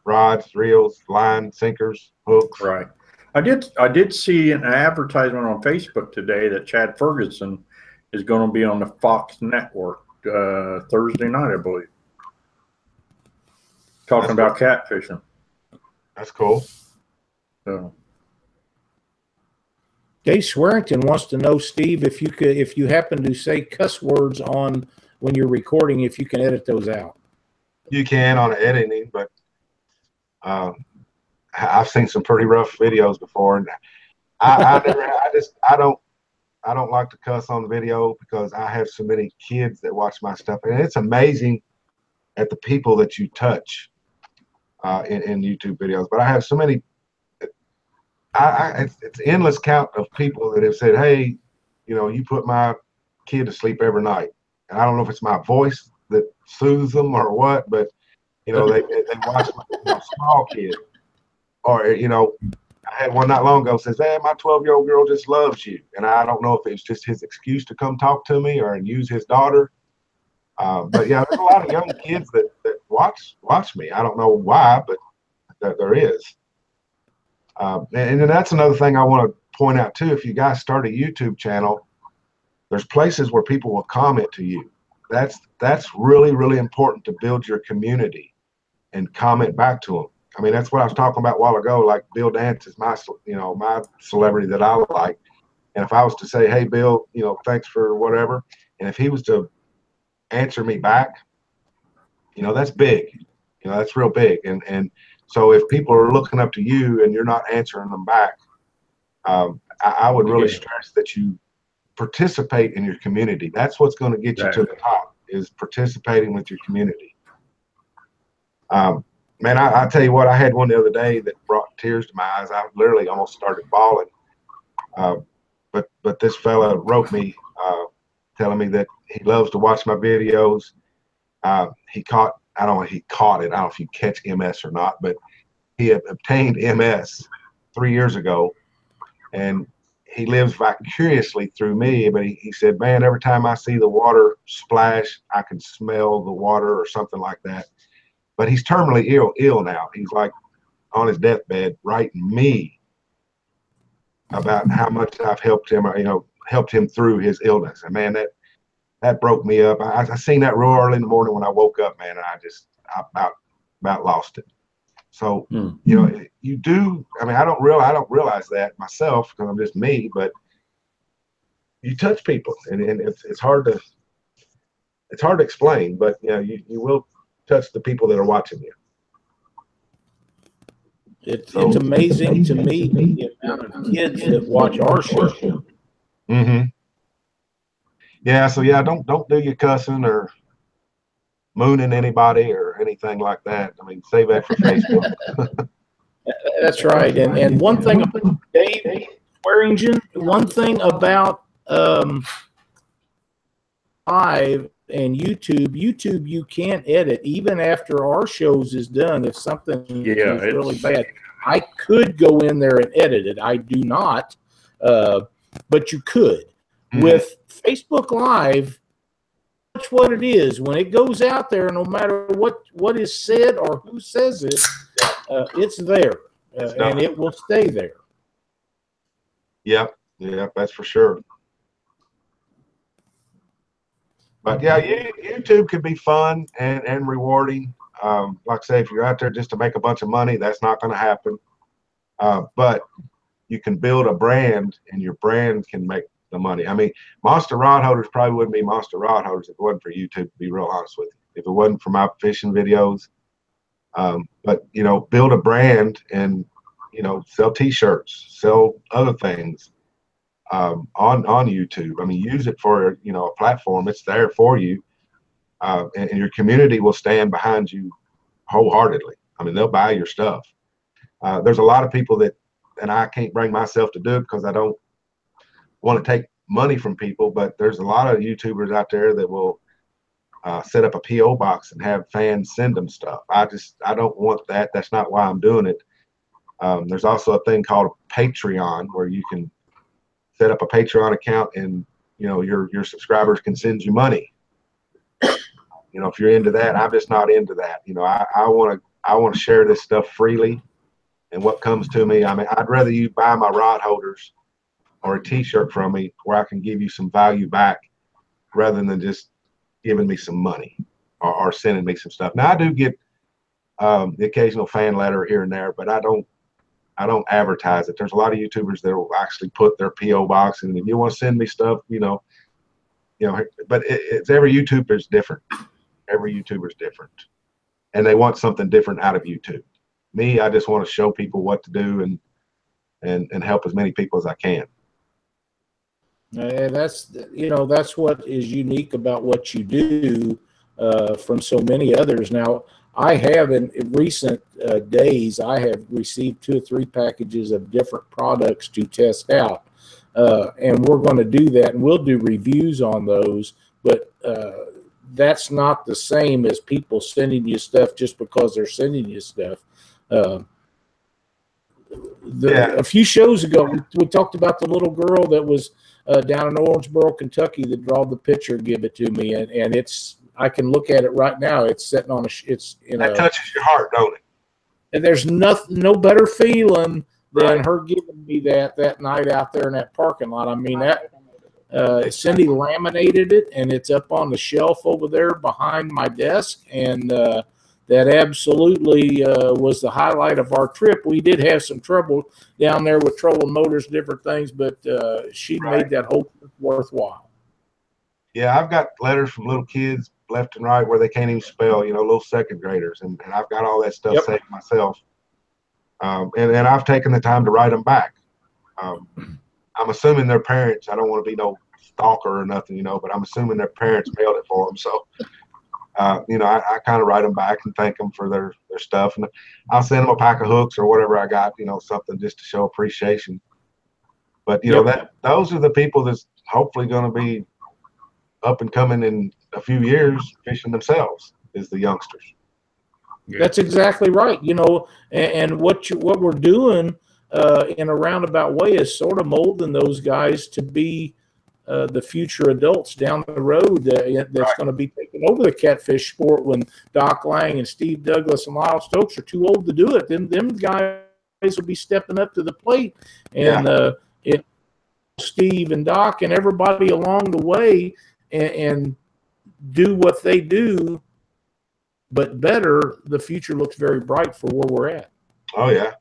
Speaker 3: rods, reels, line, sinkers, hooks.
Speaker 2: Right. I did see an advertisement on Facebook today that Chad Ferguson is going to be on the Fox network Thursday night, I believe. Talking about catfishing.
Speaker 3: That's cool.
Speaker 2: So
Speaker 1: Dave Swearington wants to know, Steve, if you happen to say cuss words on when you're recording, if you can edit those out.
Speaker 3: You can on editing, but I've seen some pretty rough videos before, and I I don't like to cuss on video because I have so many kids that watch my stuff, and it's amazing at the people that you touch in YouTube videos. But I have so many. It's endless count of people that have said, "Hey, you know, you put my kid to sleep every night," and I don't know if it's my voice that soothes them or what, but you know, they watch my small kid, or you know, I had one not long ago says, "Hey, my 12-year-old girl just loves you," and I don't know if it's just his excuse to come talk to me or and use his daughter. But yeah, there's a lot of young kids that watch me. I don't know why, but there is. And then that's another thing I want to point out too. If you guys start a YouTube channel, there's places where people will comment to you. That's really, really important to build your community and comment back to them. I mean, that's what I was talking about a while ago. Like Bill Dance is my celebrity that I like. And if I was to say, "Hey, Bill, you know, thanks for whatever," and if he was to answer me back, you know, that's big. You know, that's real big. And so if people are looking up to you and you're not answering them back, I would really stress that you participate in your community. That's what's going to get you to the top, is participating with your community. Man, I tell you what, I had one the other day that brought tears to my eyes. I literally almost started bawling. But this fella wrote me telling me that he loves to watch my videos. He caught, I don't know if he caught it. I don't know if you catch MS or not, but he had obtained MS 3 years ago, and he lives vicariously through me. But he said, "Man, every time I see the water splash, I can smell the water," or something like that. But he's terminally ill now. He's like on his deathbed writing me about how much I've helped him, you know, helped him through his illness. And man, that broke me up. I seen that real early in the morning when I woke up, man, and I about lost it. So, you know, you do. I mean, I don't realize that myself because I'm just me. But you touch people, and it's hard to explain. But you know, you will touch the people that are watching you.
Speaker 1: It's amazing to me the amount of kids that watch our show.
Speaker 3: Mm-hmm. Yeah. So yeah, don't do your cussing or mooning anybody or anything like that. I mean, save that for Facebook.
Speaker 1: That's right. And one thing about Dave Swearingen, one thing about live and YouTube you can't edit even after our shows is done. If something is really bad, I could go in there and edit it. I do not, but you could. With Facebook Live, that's what it is. When it goes out there, no matter what is said or who says it, it's there, and it will stay there.
Speaker 3: Yep, that's for sure. But yeah, YouTube can be fun and rewarding. Like I say, if you're out there just to make a bunch of money, that's not going to happen. But you can build a brand, and your brand can make the money. I mean, Monster Rod Holders probably wouldn't be Monster Rod Holders if it wasn't for YouTube, to be real honest with you. If it wasn't for my fishing videos. But, you know, build a brand and, you know, sell T-shirts, sell other things on YouTube. I mean, use it for, you know, a platform. It's there for you. And your community will stand behind you wholeheartedly. I mean, they'll buy your stuff. There's a lot of people that, and I can't bring myself to do it because I don't want to take money from people, but there's a lot of YouTubers out there that will set up a PO box and have fans send them stuff. I don't want that. That's not why I'm doing it. There's also a thing called Patreon where you can set up a Patreon account and, you know, your subscribers can send you money. You know, if you're into that, I'm just not into that. You know, I want to share this stuff freely, and what comes to me, I mean, I'd rather you buy my rod holders or a T-shirt from me where I can give you some value back rather than just giving me some money or sending me some stuff. Now I do get the occasional fan letter here and there, but I don't advertise it. There's a lot of YouTubers that will actually put their PO box, and if you want to send me stuff, you know, but it's every YouTuber is different. Every YouTuber is different, and they want something different out of YouTube. Me, I just want to show people what to do and help as many people as I can.
Speaker 1: That's that's what is unique about what you do from so many others. Now, I have in recent days, I have received 2 or 3 packages of different products to test out, and we're going to do that, and we'll do reviews on those. But that's not the same as people sending you stuff just because they're sending you stuff. Uh, a few shows ago, we talked about the little girl that was down in Orangeboro, Kentucky, that drawed the picture, give it to me, and I can look at it right now. It's sitting on
Speaker 3: that touches your heart, don't it?
Speaker 1: And there's no better feeling than her giving me that night out there in that parking lot. I mean, that Cindy laminated it, and it's up on the shelf over there behind my desk, and that absolutely was the highlight of our trip. We did have some trouble down there with trolling motors, different things, but she made that whole trip worthwhile.
Speaker 3: Yeah, I've got letters from little kids left and right where they can't even spell, little second graders, and I've got all that stuff saved myself. And I've taken the time to write them back. I'm assuming their parents, I don't want to be no stalker or nothing, but I'm assuming their parents mailed it for them. So, I kind of write them back and thank them for their stuff. And I'll send them a pack of hooks or whatever I got, something just to show appreciation. But, those are the people that's hopefully going to be up and coming in a few years fishing themselves, is the youngsters.
Speaker 1: That's exactly right. And what we're doing in a roundabout way is sort of molding those guys to be the future adults down the road that's going to be taking over the catfish sport when Doc Lang and Steve Douglas and Lyle Stokes are too old to do it. Them guys will be stepping up to the plate, and Steve and Doc and everybody along the way and do what they do, but better. The future looks very bright for where we're at.
Speaker 3: Oh yeah.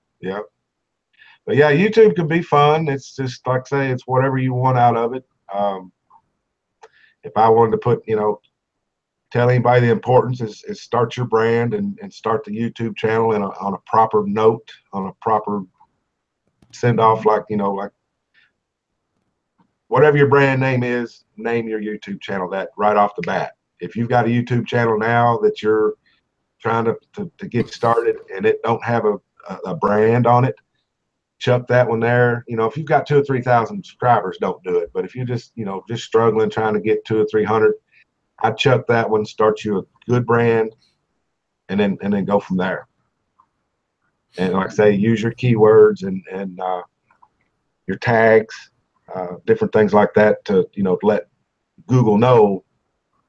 Speaker 3: But yeah, YouTube can be fun. It's just like I say, it's whatever you want out of it. If I wanted to put, tell anybody the importance is start your brand and start the YouTube channel on a proper note, on a proper send off, like whatever your brand name is, name your YouTube channel that right off the bat. If you've got a YouTube channel now that you're trying to get started and it don't have a brand on it, chuck that one there. If you've got 2,000 or 3,000 subscribers, don't do it. But if you're just struggling trying to get 200 or 300, I'd chuck that one, start you a good brand, and then go from there. And like I say, use your keywords and your tags, different things like that to let Google know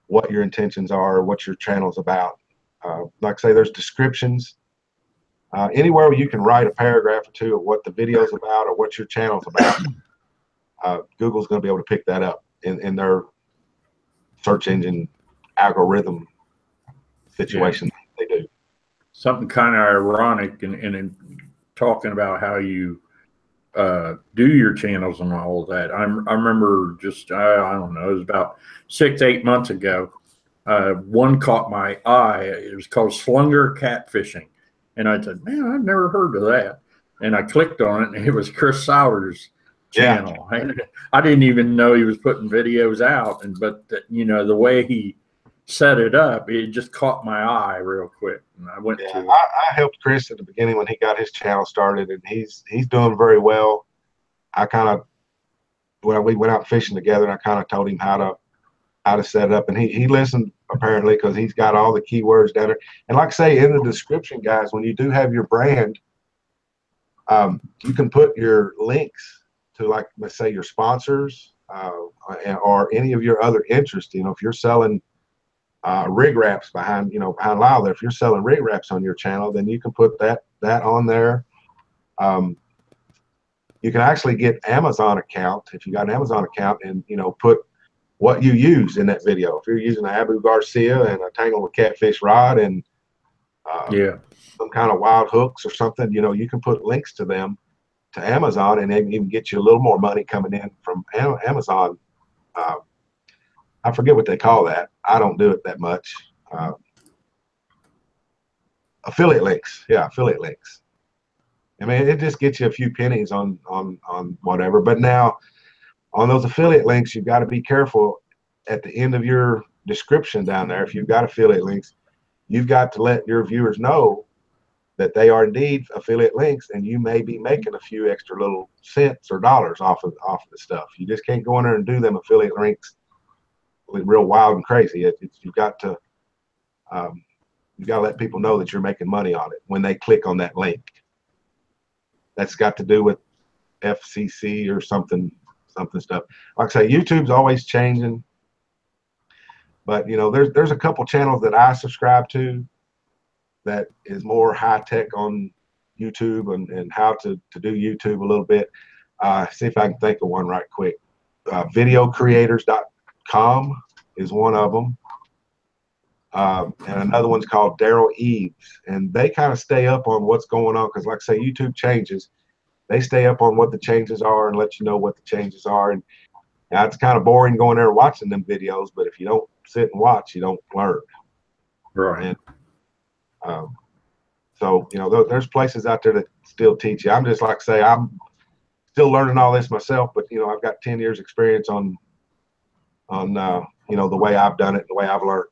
Speaker 3: what your intentions are, what your channel's about. Like I say, there's descriptions. Anywhere where you can write a paragraph or two of what the video's about or what your channel's about, Google's going to be able to pick that up in their search engine algorithm situation. They do.
Speaker 2: Something kind of ironic in talking about how you do your channels and all of that. I remember just, I don't know, it was about 6 to 8 months ago. One caught my eye. It was called Slunger Catfishing. And I said, man, I've never heard of that. And I clicked on it, and it was Chris Sauer's channel. I didn't even know he was putting videos out. But the way he set it up, it just caught my eye real quick. And I went to it.
Speaker 3: I helped Chris at the beginning when he got his channel started, and he's doing very well. When we went out fishing together, and I kind of told him how to set it up, and he listened apparently, because he's got all the keywords down there. And like I say, in the description, guys, when you do have your brand, you can put your links to, like, let's say, your sponsors or any of your other interests. If you're selling rig wraps behind Lyle there, if you're selling rig wraps on your channel, then you can put that on there. You can actually get Amazon account if you got an Amazon account, and put what you use in that video. If you're using an Abu Garcia and a Tangle with Catfish rod and some kind of wild hooks or something, you can put links to them to Amazon, and they even get you a little more money coming in from Amazon. I forget what they call that. I don't do it that much. Affiliate links. Yeah, affiliate links. I mean, it just gets you a few pennies on whatever. But now On those affiliate links, you've got to be careful at the end of your description down there. If you've got affiliate links, you've got to let your viewers know that they are indeed affiliate links, and you may be making a few extra little cents or dollars off of the stuff. You just can't go in there and do them affiliate links real wild and crazy. You've got to let people know that you're making money on it when they click on that link. That's got to do with FCC or something stuff. Like I say, YouTube's always changing, but there's a couple channels that I subscribe to that is more high tech on YouTube and how to do YouTube a little bit. See if I can think of one right quick. Videocreators.com is one of them. And another one's called Daryl Eves, and they kind of stay up on what's going on because, like I say, YouTube changes. They stay up on what the changes are and let you know what the changes are. And now it's kind of boring going there and watching them videos, but if you don't sit and watch, you don't learn.
Speaker 2: Right.
Speaker 3: And so there's places out there that still teach you. I'm just like say I'm still learning all this myself, but I've got 10 years experience on the way I've done it, the way I've learned.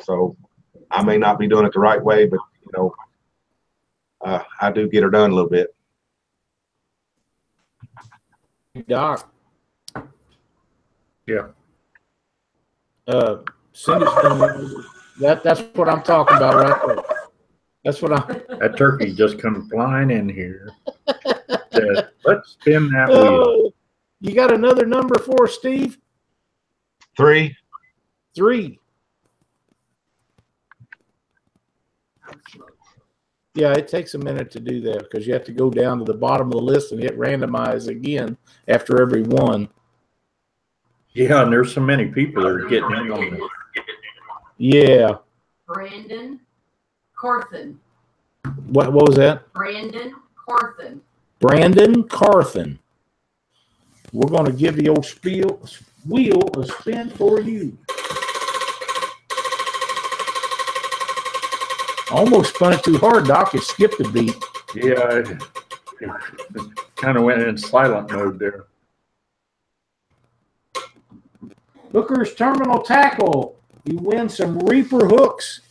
Speaker 3: So I may not be doing it the right way, but I do get her done a little bit.
Speaker 1: Doc.
Speaker 2: Yeah.
Speaker 1: Send us that's what I'm talking about right there. That's what
Speaker 2: That turkey just come flying in here. Said, let's spin that wheel.
Speaker 1: You got another number for us, Steve?
Speaker 3: 3.
Speaker 1: Yeah, it takes a minute to do that because you have to go down to the bottom of the list and hit randomize again after every one.
Speaker 2: Yeah, and there's so many people that are getting in on this.
Speaker 1: Yeah.
Speaker 4: Brandon Carthen.
Speaker 1: What was that?
Speaker 4: Brandon Carthen.
Speaker 1: Brandon Carthen. We're going to give the old wheel a spin for you. Almost spun it too hard, Doc. It skipped a beat.
Speaker 2: Yeah, it kind of went in silent mode there.
Speaker 1: Hooker's Terminal Tackle. You win some Reaper hooks.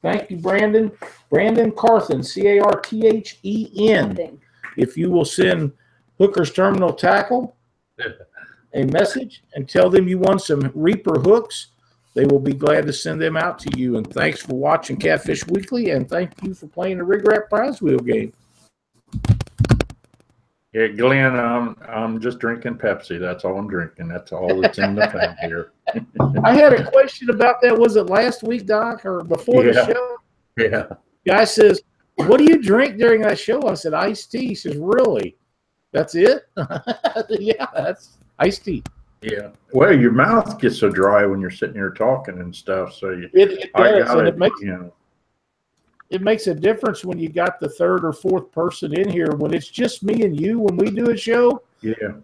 Speaker 1: Thank you, Brandon. Brandon Carthen, Carthen. If you will send Hooker's Terminal Tackle a message and tell them you want some Reaper hooks, they will be glad to send them out to you. And thanks for watching Catfish Weekly, and thank you for playing the Rig Wrap Prize Wheel game.
Speaker 2: Yeah, Glenn, I'm just drinking Pepsi. That's all I'm drinking. That's all that's in the thing here.
Speaker 1: I had a question about that. Was it last week, Doc, or before the show?
Speaker 2: Yeah.
Speaker 1: Guy says, what do you drink during that show? I said, iced tea. He says, really? That's it? Yeah, that's iced tea.
Speaker 2: Yeah. Well, your mouth gets so dry when you're sitting here talking and stuff. So
Speaker 1: it does, and it makes a difference when you got the third or fourth person in here. When it's just me and you, when we do a show,
Speaker 2: yeah,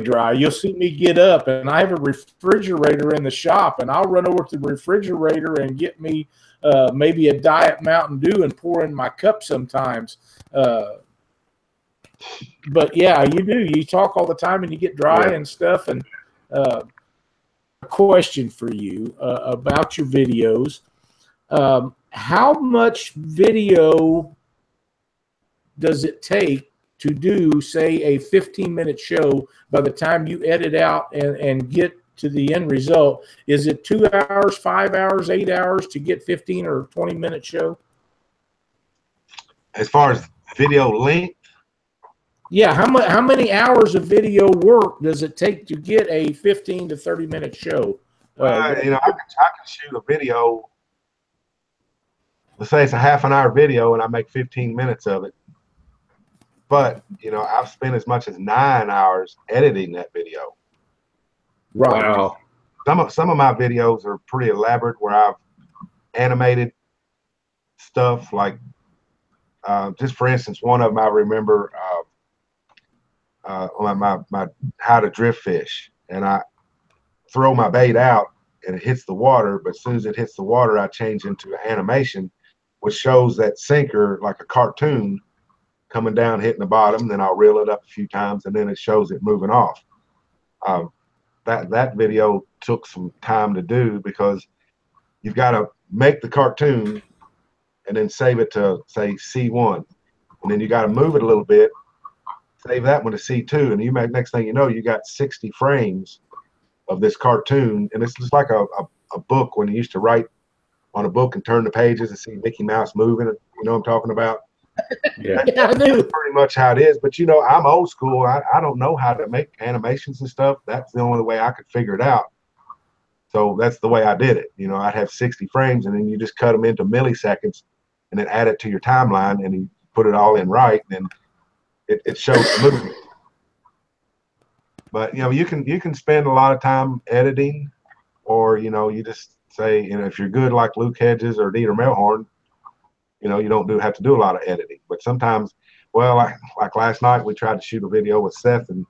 Speaker 1: dry. You'll see me get up, and I have a refrigerator in the shop, and I'll run over to the refrigerator and get me maybe a Diet Mountain Dew and pour in my cup sometimes. But yeah, you do. You talk all the time, and you get dry and stuff. And a question for you about your videos. How much video does it take to do, say, a 15-minute show by the time you edit out and get to the end result? Is it 2 hours, 5 hours, 8 hours to get 15 or 20-minute show?
Speaker 3: As far as video length?
Speaker 1: Yeah, how many hours of video work does it take to get a 15 to 30-minute show?
Speaker 3: I can shoot a video. Let's say it's a half an hour video and I make 15 minutes of it. But, I've spent as much as 9 hours editing that video.
Speaker 1: Right.
Speaker 2: Wow.
Speaker 3: Some of my videos are pretty elaborate where I've animated stuff like, just for instance, one of them I remember my how to drift fish. And I throw my bait out and it hits the water, but as soon as it hits the water, I change into an animation which shows that sinker like a cartoon coming down, hitting the bottom. Then I'll reel it up a few times, and then it shows it moving off. That video took some time to do because you've got to make the cartoon and then save it to, say, C1, and then you got to move it a little bit, save that one to C2, and you make, next thing you know, you got 60 frames of this cartoon, and it's just like a book when you used to write on a book and turn the pages and see Mickey Mouse moving. You know what I'm talking about?
Speaker 2: Yeah,
Speaker 1: I do.
Speaker 3: Pretty much how it is. But you know, I'm old school. I don't know how to make animations and stuff. That's the only way I could figure it out. So that's the way I did it. You know, I'd have 60 frames, and then you just cut them into milliseconds, and then add it to your timeline, and you put it all in right, and then it shows the movement. But you know, you can spend a lot of time editing, or you know, you just say, you know, if you're good like Luke Hedges or Dieter Melhorn, you know, you don't have to do a lot of editing. But sometimes, well, like last night, we tried to shoot a video with Seth and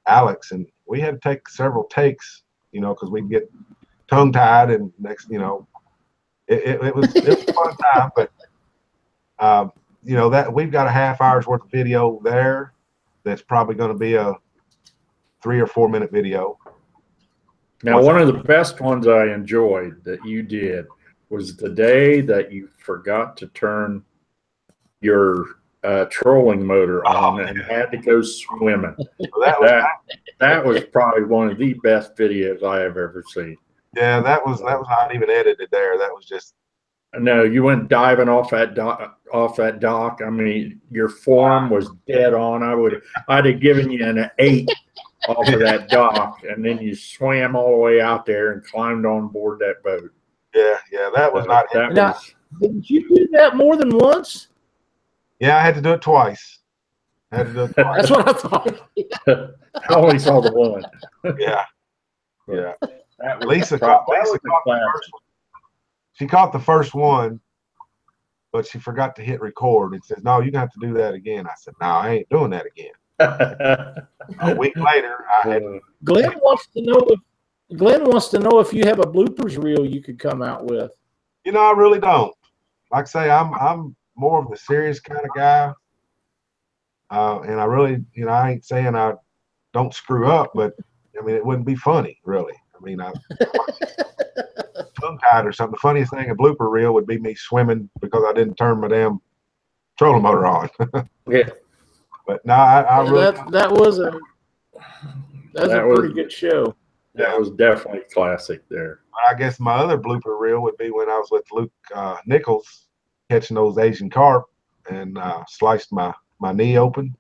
Speaker 3: Alex, and we had to take several takes, you know, because we'd get tongue tied, and next, you know, it was a fun time. But you know, that we've got a half hour's worth of video there that's probably going to be a 3 or 4 minute video.
Speaker 2: Now, one of the best ones I enjoyed that you did was the day that you forgot to turn your trolling motor on and had to go swimming. That was probably one of the best videos I have ever seen.
Speaker 3: Yeah, that was not even edited there. That was just.
Speaker 2: No, you went diving off that dock. I mean, your form was dead on. I'd have given you an 8 off of that dock, and then you swam all the way out there and climbed on board that boat.
Speaker 3: Yeah, that was not.
Speaker 1: Now, didn't you do that more than once?
Speaker 3: Yeah, I had to do it twice.
Speaker 1: That's what I thought.
Speaker 2: I only saw the one.
Speaker 3: Yeah. Lisa
Speaker 2: that
Speaker 3: caught the first one. She caught the first one, but she forgot to hit record. It says, "No, you're gonna have to do that again." I said, "No, I ain't doing that again." A week later, I had.
Speaker 1: Glenn wants to know if you have a bloopers reel you could come out with.
Speaker 3: You know, I really don't. Like I say, I'm more of the serious kind of guy, and I really, you know, I ain't saying I don't screw up, but I mean, it wouldn't be funny, really. I mean, tongue tied or something. The funniest thing, a blooper reel would be me swimming because I didn't turn my damn trolling motor on.
Speaker 2: Yeah.
Speaker 3: But no, I really
Speaker 1: that was a pretty good show.
Speaker 2: That was definitely classic there.
Speaker 3: I guess my other blooper reel would be when I was with Luke Nichols catching those Asian carp and sliced my knee open.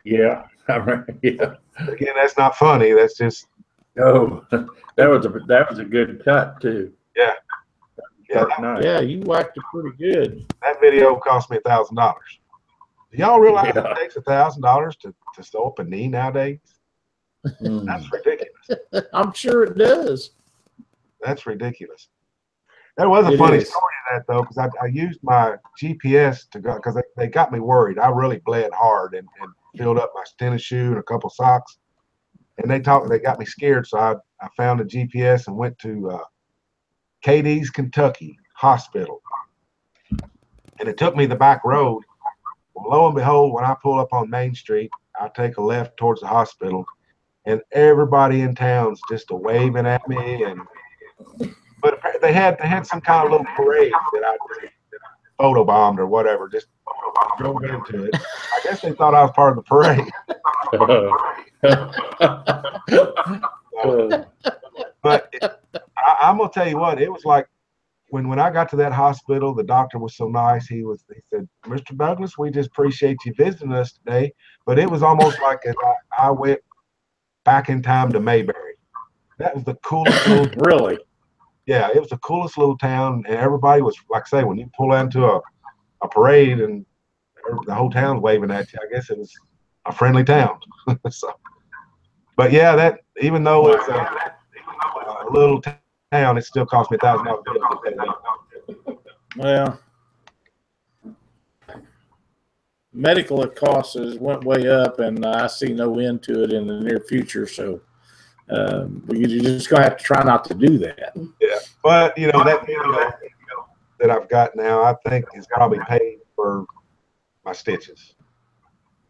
Speaker 2: Yeah. Yeah.
Speaker 3: Again, that's not funny. That's just.
Speaker 2: Oh, that was a good cut too.
Speaker 3: Yeah.
Speaker 1: Yeah, you whacked it pretty good.
Speaker 3: That video cost me $1,000. Do y'all realize it takes $1,000 to sew up a knee nowadays? That's ridiculous.
Speaker 1: I'm sure it does.
Speaker 3: That's ridiculous. There was a funny story to that though, because I used my GPS to go because they got me worried. I really bled hard and filled up my tennis shoe and a couple socks, and they got me scared. So I found a GPS and went to Cadiz, Kentucky hospital, and it took me the back road. Well, lo and behold, when I pull up on Main Street, I take a left towards the hospital, and everybody in town's just waving at me. But they had some kind of little parade that I photobombed or whatever, just drove into it. I guess they thought I was part of the parade. But I'm gonna tell you what, it was like when I got to that hospital, the doctor was so nice. He said, "Mr. Douglas, we just appreciate you visiting us today." But it was almost like I went back in time to Mayberry. That was the coolest little.
Speaker 2: Really?
Speaker 3: Yeah, it was the coolest little town, and everybody was, like I say, when you pull into a parade and the whole town's waving at you, I guess it was a friendly town. So, but yeah, that even though it's a little town, it still cost me $1,000.
Speaker 1: Well, medical costs went way up, and I see no end to it in the near future. So you're just gonna have to try not to do that.
Speaker 3: Yeah, but you know that video that I've got now, I think is probably paid for my stitches.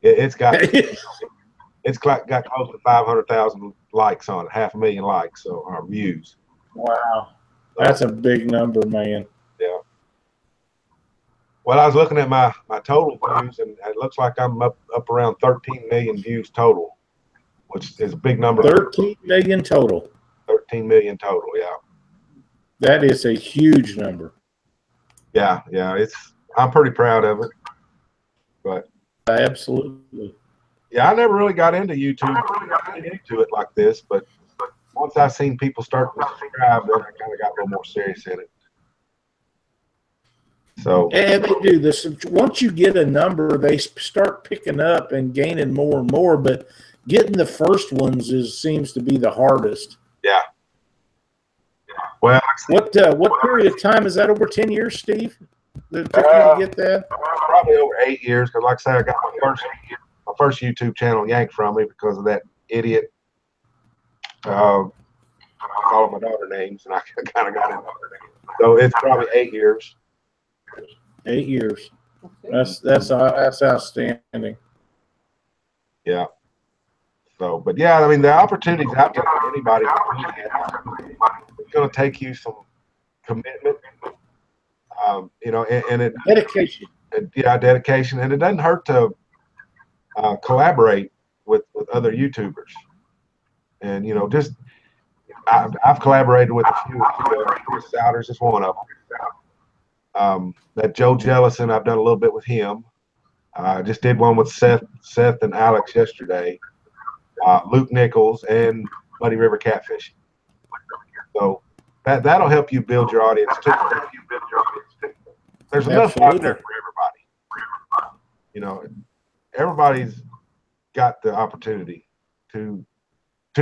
Speaker 3: It's got got close to 500,000 likes on it, 500,000 likes or views.
Speaker 1: Wow, that's a big number, man.
Speaker 3: Yeah. Well, I was looking at my total views, and it looks like I'm up around 13 million views total, which is a big number.
Speaker 1: 13 million total.
Speaker 3: 13 million total, yeah.
Speaker 1: That is a huge number.
Speaker 3: Yeah, I'm pretty proud of it. But
Speaker 1: Absolutely.
Speaker 3: yeah, I never really got into YouTube, into it like this, but once I seen people start to subscribe, then I kind of got a little more serious in it. So,
Speaker 1: and they do this. Once you get a number, they start picking up and gaining more and more. But getting the first ones seems to be the hardest.
Speaker 3: Yeah. Well,
Speaker 1: what period of time is that? Over 10 years, Steve? That took you to get that?
Speaker 3: Probably over 8 years. Because, like I say, I got my first YouTube channel yanked from me because of that idiot. I call my daughter names, and I kind of got into it. So it's probably 8 years.
Speaker 1: 8 years. That's outstanding.
Speaker 3: Yeah. So, but yeah, I mean, the opportunities out there for anybody. It's going to take you some commitment, you know, and it
Speaker 1: dedication.
Speaker 3: Dedication, and it doesn't hurt to collaborate with other YouTubers. And you know, just I've collaborated with a few. Chris Souders is one of them. That Joe Jellison, I've done a little bit with him. I just did one with Seth and Alex yesterday. Luke Nichols and Muddy River Catfishing. So that'll help you build your audience too. There's enough out there for everybody. You know, everybody's got the opportunity to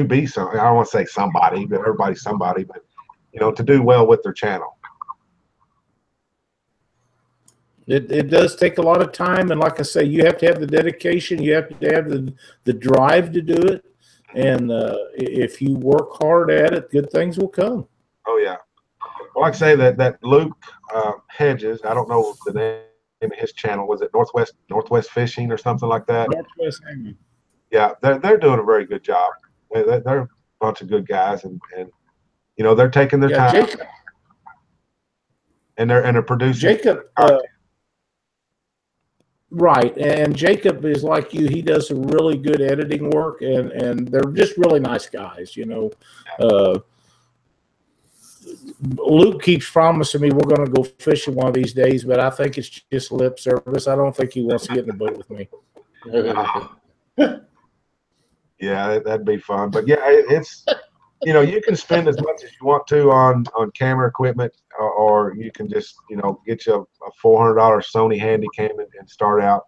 Speaker 3: be some. I don't want to say somebody, but everybody's somebody. But you know, to do well with their channel.
Speaker 1: It does take a lot of time, and like I say, you have to have the dedication. You have to have the drive to do it, and if you work hard at it, good things will come.
Speaker 3: Oh yeah. Well, like I say, that Luke Hedges, I don't know the name of his channel. Was it Northwest Fishing or something like that?
Speaker 1: Northwest Fishing. Yeah,
Speaker 3: they're doing a very good job. They're a bunch of good guys, and you know, they're taking their time.
Speaker 1: Jacob.
Speaker 3: And they're producing.
Speaker 1: Jacob. Right, and Jacob is like you. He does some really good editing work, and they're just really nice guys, you know. Luke keeps promising me we're going to go fishing one of these days, but I think it's just lip service. I don't think he wants to get in the boat with me.
Speaker 3: Yeah, that'd be fun. But yeah, it's, you know, you can spend as much as you want to on camera equipment, or you can just, you know, get you a $400 Sony Handycam and start out.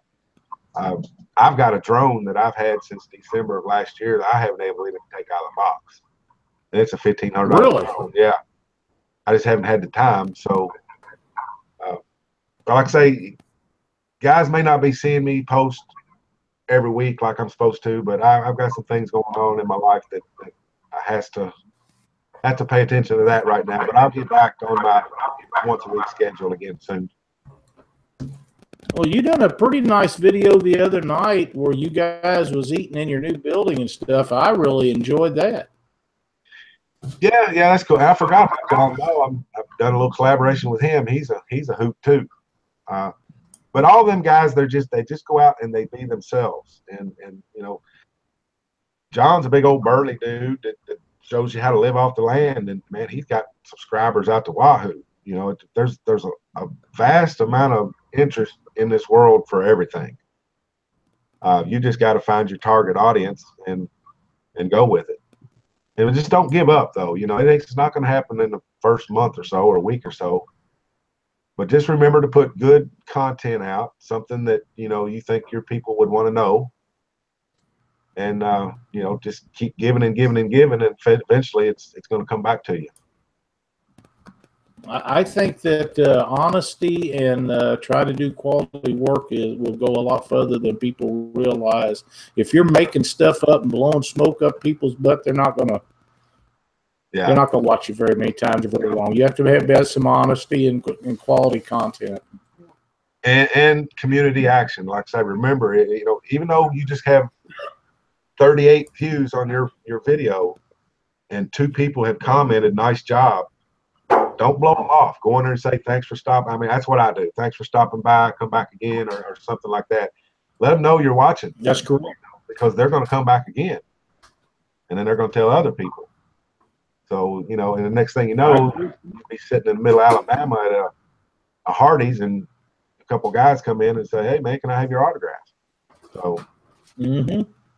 Speaker 3: I've got a drone that I've had since December of last year that I haven't been able to even take out of the box. And it's a $1,500
Speaker 1: Really?
Speaker 3: drone. Yeah. I just haven't had the time. So, like I say, guys may not be seeing me post every week like I'm supposed to, but I've got some things going on in my life that I have to pay attention to that right now. But I'll get back on my once a week schedule again soon.
Speaker 1: Well, you done a pretty nice video the other night where you guys was eating in your new building and stuff. I really enjoyed that.
Speaker 3: Yeah, that's cool. I forgot about John. No, I've done a little collaboration with him. He's a hoot too. But all of them guys, they just go out and they be themselves. And you know, John's a big old burly dude that shows you how to live off the land. And man, he's got subscribers out to wahoo. You know, there's a vast amount of interest in this world for everything. You just got to find your target audience and go with it. And just don't give up, though. You know, it's not going to happen in the first month or so or a week or so. But just remember to put good content out, something that, you know, you think your people would want to know. And, you know, just keep giving and giving and giving, and eventually it's going to come back to you.
Speaker 1: I think that honesty and try to do quality work will go a lot further than people realize. If you're making stuff up and blowing smoke up people's butt, they're not going to watch you very many times or very long. You have to have some honesty and quality content.
Speaker 3: and community action. Like I say, remember, even though you just have 38 views on your video and 2 people have commented, nice job, don't blow them off. Go in there and say, thanks for stopping. I mean, that's what I do. Thanks for stopping by, come back again, or something like that. Let them know you're watching.
Speaker 1: That's correct.
Speaker 3: Because they're going to come back again. And then they're going to tell other people. So, and the next thing you know, you'll be sitting in the middle of Alabama at a Hardee's, and a couple guys come in and say, hey, man, can I have your autograph? So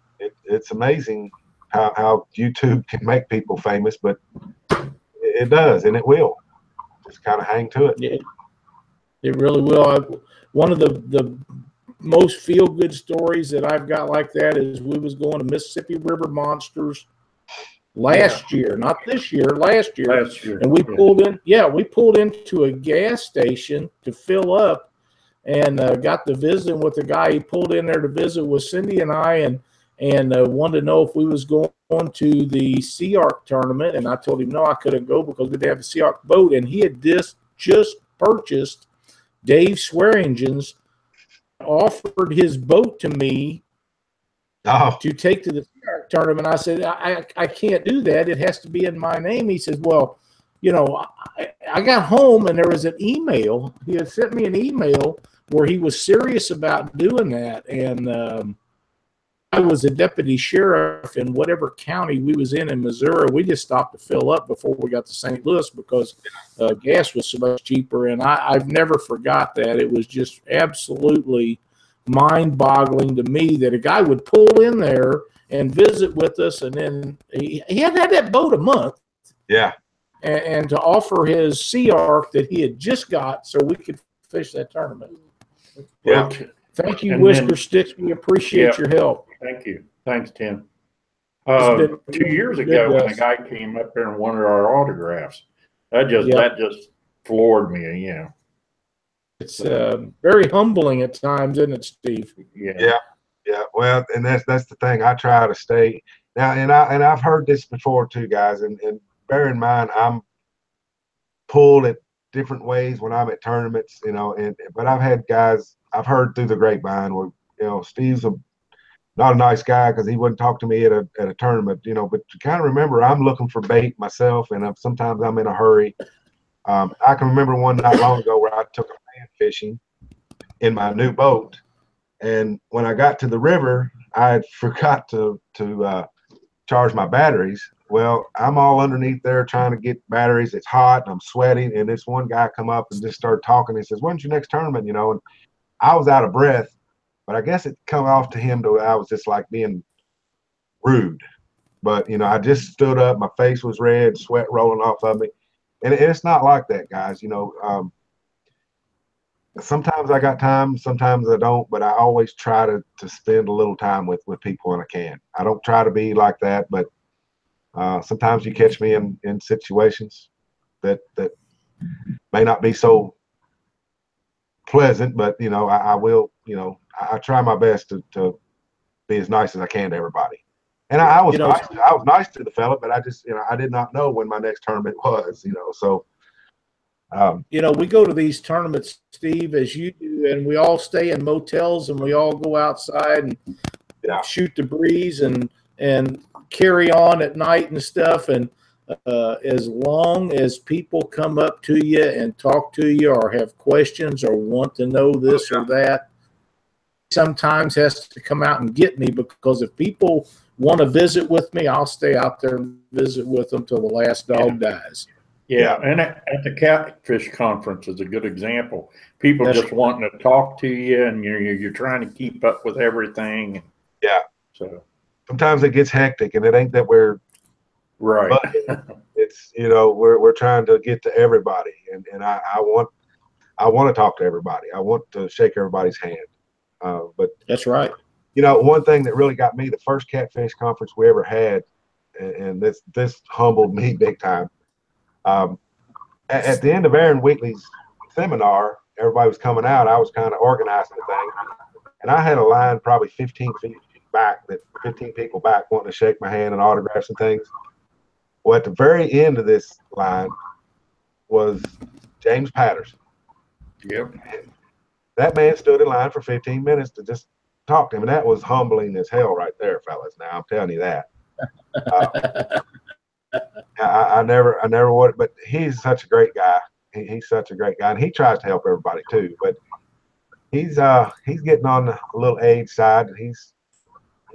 Speaker 3: it's amazing how YouTube can make people famous, but it does, and it will. Just kind of hang to it.
Speaker 1: Yeah, it really will. One of the most feel-good stories that I've got like that is we was going to Mississippi River Monsters last year, not this year, last year. And we pulled into a gas station to fill up, and got to visiting with the guy. He pulled in there to visit with Cindy and I, and wanted to know if we was going to the Sea Arc tournament. And I told him no, I couldn't go because we didn't have a Sea Arc boat. And he had just purchased Dave Swearingen's, offered his boat to me to take to the Sea Arc tournament. I said, I can't do that. It has to be in my name. He says, well, I got home and there was an email. He had sent me an email where he was serious about doing that. And I was a deputy sheriff in whatever county we was in Missouri. We just stopped to fill up before we got to St. Louis because gas was so much cheaper. And I've never forgot that. It was just absolutely mind-boggling to me that a guy would pull in there and visit with us, and then he hadn't had that boat a month.
Speaker 3: Yeah.
Speaker 1: And to offer his Sea Arc that he had just got so we could fish that tournament.
Speaker 3: Yeah.
Speaker 1: Thank you, Whisker Sticks. We appreciate your help.
Speaker 2: Thank you. Thanks, Tim. 2 years ago, when a guy came up there and wanted our autographs, that just floored me.
Speaker 1: It's very humbling at times, isn't it, Steve?
Speaker 3: Yeah. Well, and that's the thing. I try to stay now, and I've heard this before too, guys. And bear in mind, I'm pulled at different ways when I'm at tournaments, but I've had guys I've heard through the grapevine where Steve's not a nice guy because he wouldn't talk to me at a tournament, but you kind of remember I'm looking for bait myself, and sometimes I'm in a hurry. I can remember one not long ago where I took a fan fishing in my new boat, and when I got to the river, I had forgot to charge my batteries. Well, I'm all underneath there trying to get batteries. It's hot, and I'm sweating, and this one guy come up and just started talking. He says, "When's your next tournament?" And I was out of breath, but I guess it come off to him to I was just like being rude. But I just stood up, my face was red, sweat rolling off of me, and it's not like that, guys. Sometimes I got time, sometimes I don't, but I always try to spend a little time with people when I can. I don't try to be like that, but sometimes you catch me in situations that may not be so pleasant, but I will, I try my best to be as nice as I can to everybody. And I was nice to the fella, but I just I did not know when my next tournament was, so
Speaker 1: we go to these tournaments, Steve, as you do, and we all stay in motels and we all go outside and shoot the breeze and carry on at night and stuff. And as long as people come up to you and talk to you or have questions or want to know this or that, sometimes has to come out and get me, because if people want to visit with me, I'll stay out there and visit with them till the last dog dies.
Speaker 2: Yeah, and at the Catfish Conference is a good example. People just wanting to talk to you, and you're trying to keep up with everything.
Speaker 3: Yeah.
Speaker 2: So
Speaker 3: sometimes it gets hectic, and it ain't that we're
Speaker 2: right.
Speaker 3: It's we're trying to get to everybody, and I want to talk to everybody. I want to shake everybody's hand. But
Speaker 1: that's right.
Speaker 3: One thing that really got me, the first Catfish Conference we ever had, and this humbled me big time. At the end of Aaron Wheatley's seminar, everybody was coming out. I was kind of organizing the thing, and I had a line probably 15 feet back, that 15 people back wanting to shake my hand and autographs and things. Well, at the very end of this line was James Patterson.
Speaker 2: Yep.
Speaker 3: That man stood in line for 15 minutes to just talk to him, and that was humbling as hell right there, fellas. Now I'm telling you that. I never would, but he's such a great guy. He's such a great guy, and he tries to help everybody too. But he's getting on the little age side, and he's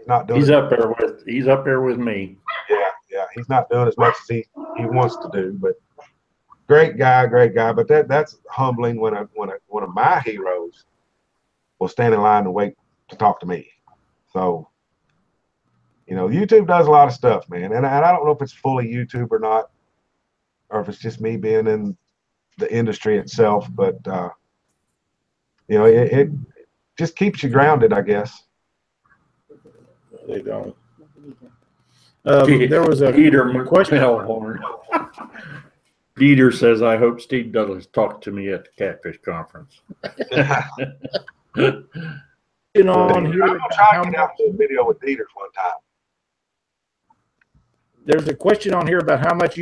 Speaker 3: not doing.
Speaker 2: He's up there with me.
Speaker 3: Yeah. He's not doing as much as he wants to do, but great guy. But that's humbling when one of my heroes will stand in line and wait to talk to me. So, YouTube does a lot of stuff, man. And I don't know if it's fully YouTube or not, or if it's just me being in the industry itself, but it just keeps you grounded, I guess.
Speaker 1: They don't. There was a question.
Speaker 2: Dieter says, "I hope Steve Douglas talked to me at the Catfish Conference."
Speaker 1: On here,
Speaker 3: I'm gonna try to get out to a video with Dieter one time.
Speaker 1: There's a question on here about how much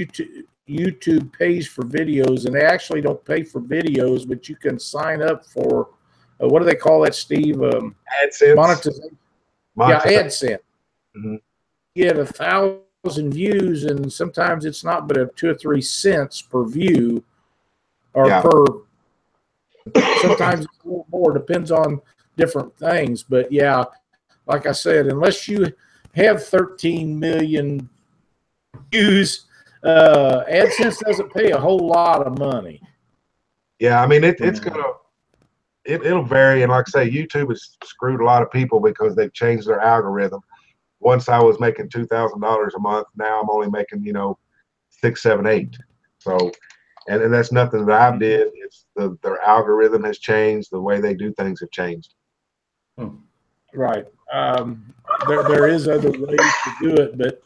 Speaker 1: YouTube pays for videos, and they actually don't pay for videos, but you can sign up for what do they call that, Steve?
Speaker 3: AdSense.
Speaker 1: Monetization. Yeah, AdSense.
Speaker 3: Mm-hmm.
Speaker 1: You get 1,000 views, and sometimes it's not but a 2 or 3 cents per view, or per. Sometimes it's a little more, depends on different things. But yeah, like I said, unless you have 13 million views, AdSense doesn't pay a whole lot of money.
Speaker 3: Yeah, I mean it'll vary, and like I say, YouTube has screwed a lot of people because they've changed their algorithm. Once I was making $2,000 a month, now I'm only making 6, 7, 8. So, and that's nothing that I did. It's their algorithm has changed. The way they do things have changed.
Speaker 1: Right. There is other ways to do it, but.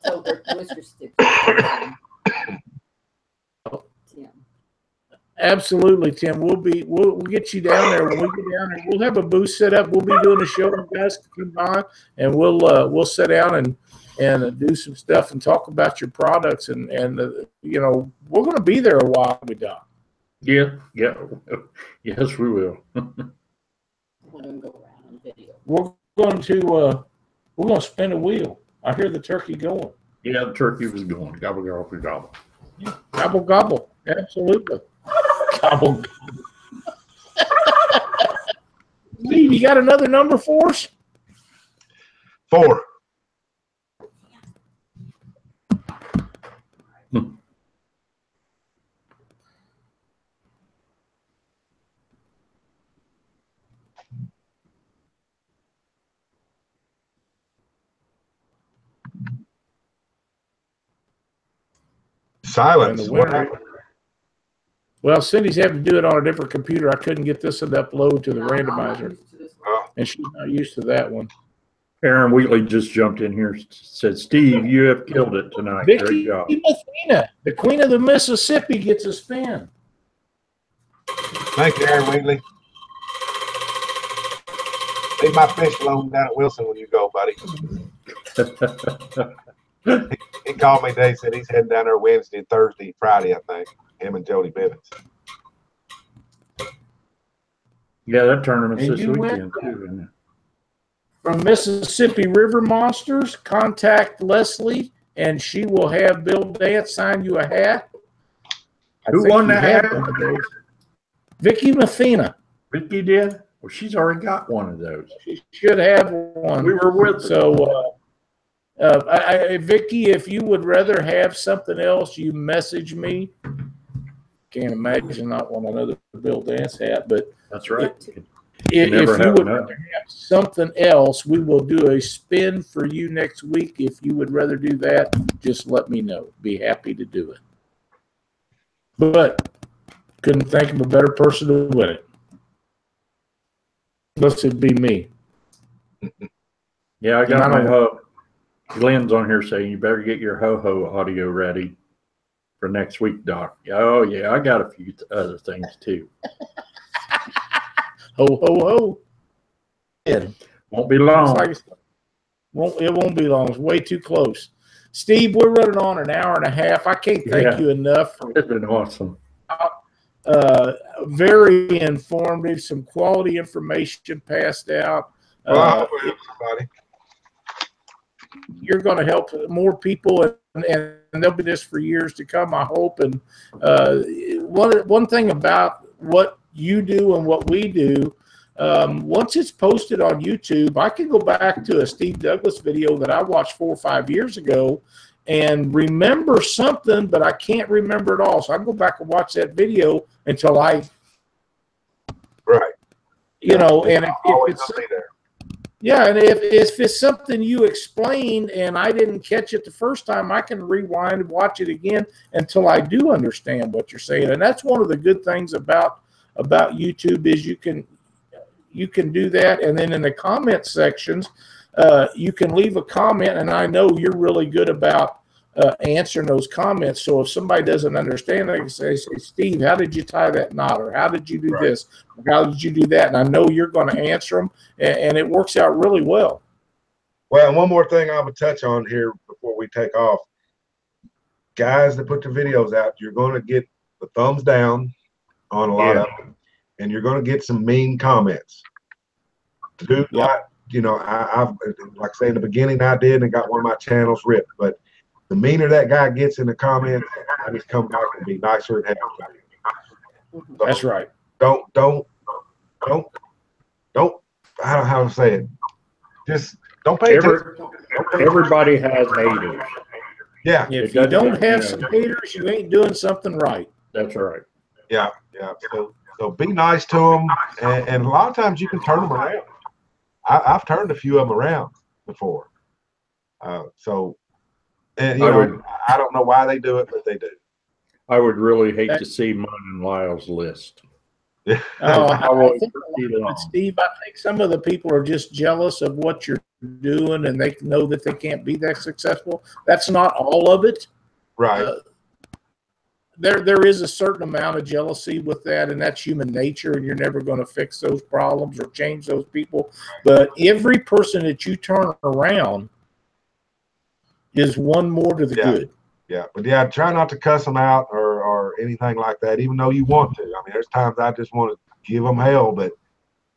Speaker 5: So the twister sticks.
Speaker 1: Absolutely, Tim. We'll get you down there. When we get down there, we'll have a booth set up. We'll be doing a show. You guys can come by, and we'll sit down and do some stuff and talk about your products. And we're going to be there a while, we Doc.
Speaker 2: Yeah. Yes, we will.
Speaker 5: We're going to go around on video.
Speaker 1: We're going to spin a wheel. I hear the turkey going.
Speaker 2: Yeah, the turkey was going. Gobble, gobble, gobble.
Speaker 1: Yeah. Gobble, gobble. Absolutely. Gobble. Steve, you got another number for us?
Speaker 3: 4. Silence.
Speaker 1: Well, Cindy's having to do it on a different computer. I couldn't get this to upload to the randomizer, and she's not used to that one.
Speaker 2: Aaron Wheatley just jumped in here. Said, "Steve, you have killed it tonight.
Speaker 1: Vicky
Speaker 2: Great job."
Speaker 1: Messina, the Queen of the Mississippi, gets a spin.
Speaker 3: Thank you, Aaron Wheatley. Leave my fish alone down at Wilson when you go, buddy. He called me today, said he's heading down there Wednesday, Thursday, Friday, I think. Him and Jody Bivens.
Speaker 2: Yeah, that tournament's
Speaker 1: And
Speaker 2: this
Speaker 1: you
Speaker 2: weekend
Speaker 1: went
Speaker 2: too, isn't it?
Speaker 1: From Mississippi River Monsters, contact Leslie, and she will have Bill Dance sign you a hat.
Speaker 2: Who won that hat?
Speaker 1: Vicky Messina.
Speaker 2: Vicky did? Well, she's already got one of those.
Speaker 1: She should have one.
Speaker 2: We were with her.
Speaker 1: So, Vicky, if you would rather have something else, you message me. Can't imagine not wanting another Bill Dance hat, but
Speaker 2: That's right.
Speaker 1: if you
Speaker 2: have
Speaker 1: would
Speaker 2: enough.
Speaker 1: rather have something else, we will do a spin for you next week. If you would rather do that, just let me know. Be happy to do it. But couldn't think of a better person to win it. Unless it'd be me.
Speaker 2: Yeah, I got my ho. Glenn's on here saying you better get your ho-ho audio ready for next week, Doc. Oh, yeah, I got a few other things too.
Speaker 1: Ho, ho, ho. Yeah.
Speaker 2: Won't be long.
Speaker 1: It won't be long. It's way too close. Steve, we're running on an hour and a half. I can't thank you enough.
Speaker 2: It's been awesome.
Speaker 1: very informative, some quality information passed out.
Speaker 3: Well, I hope it helps somebody.
Speaker 1: You're going to help more people, and they'll be this for years to come, I hope. And one thing about what you do and what we do, once it's posted on YouTube, I can go back to a Steve Douglas video that I watched 4 or 5 years ago and remember something, but I can't remember it all. So I go back and watch that video until I,
Speaker 3: Right.
Speaker 1: you know, and if
Speaker 3: Always
Speaker 1: it's
Speaker 3: gonna be there.
Speaker 1: yeah, and if it's something you explained and I didn't catch it the first time, I can rewind and watch it again until I do understand what you're saying. And that's one of the good things about YouTube is you can do that. And then in the comment sections, you can leave a comment, and I know you're really good about answering those comments. So if somebody doesn't understand, they can say, Steve, how did you tie that knot? Or how did you do this? Or how did you do that? And I know you're going to answer them, and it works out really well.
Speaker 3: Well, and one more thing I would touch on here before we take off. Guys that put their videos out, you're going to get the thumbs down on a lot of them, and you're going to get some mean comments. Do not, you know, I've like I say in the beginning, I did and got one of my channels ripped, but the meaner that guy gets in the comments, I just come back and be nicer and happy. So
Speaker 1: That's right.
Speaker 3: Don't. I don't know how to say it. Just don't pay attention.
Speaker 2: Everybody has haters.
Speaker 3: Yeah.
Speaker 1: If you don't have some haters, you ain't doing something right.
Speaker 2: That's right.
Speaker 3: Yeah. So be nice to them, and a lot of times you can turn them around. I've turned a few of them around before. And I don't know why they do it, but they do.
Speaker 2: I would really hate to see mine and Lyle's list.
Speaker 1: I think, Steve, I think some of the people are just jealous of what you're doing, and they know that they can't be that successful. That's not all of it.
Speaker 3: Right.
Speaker 1: There is a certain amount of jealousy with that, and that's human nature, and you're never going to fix those problems or change those people. But every person that you turn around is one more to the good.
Speaker 3: Yeah, but try not to cuss them out or anything like that, even though you want to. I mean, there's times I just want to give them hell, but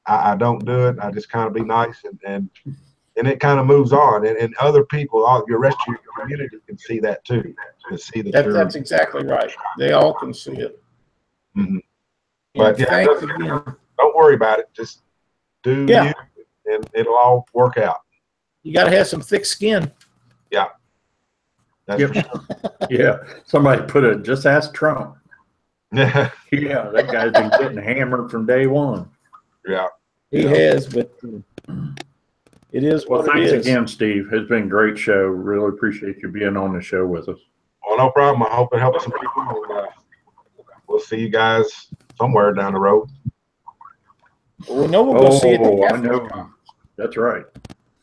Speaker 3: I don't do it. I just kind of be nice, and it kind of moves on. And other people, the rest of your community can see that too. To see
Speaker 1: that's exactly right. They all can see it.
Speaker 3: Mm-hmm. But
Speaker 1: thanks again.
Speaker 3: Don't worry about it. Just do you, and it'll all work out.
Speaker 1: You got to have some thick skin.
Speaker 3: Yeah. That's for sure.
Speaker 2: Yeah. Somebody put it, just ask Trump.
Speaker 3: Yeah.
Speaker 2: Yeah, that guy's been getting hammered from day one.
Speaker 3: Yeah.
Speaker 1: He has, but it is what it is.
Speaker 2: Thanks again, Steve. It's been a great show. Really appreciate you being on the show with us.
Speaker 3: Well, no problem. I hope it helps some people. We'll see you guys somewhere down the road.
Speaker 1: Well, we know we'll go see it at the
Speaker 2: Catfish Conference. That's right.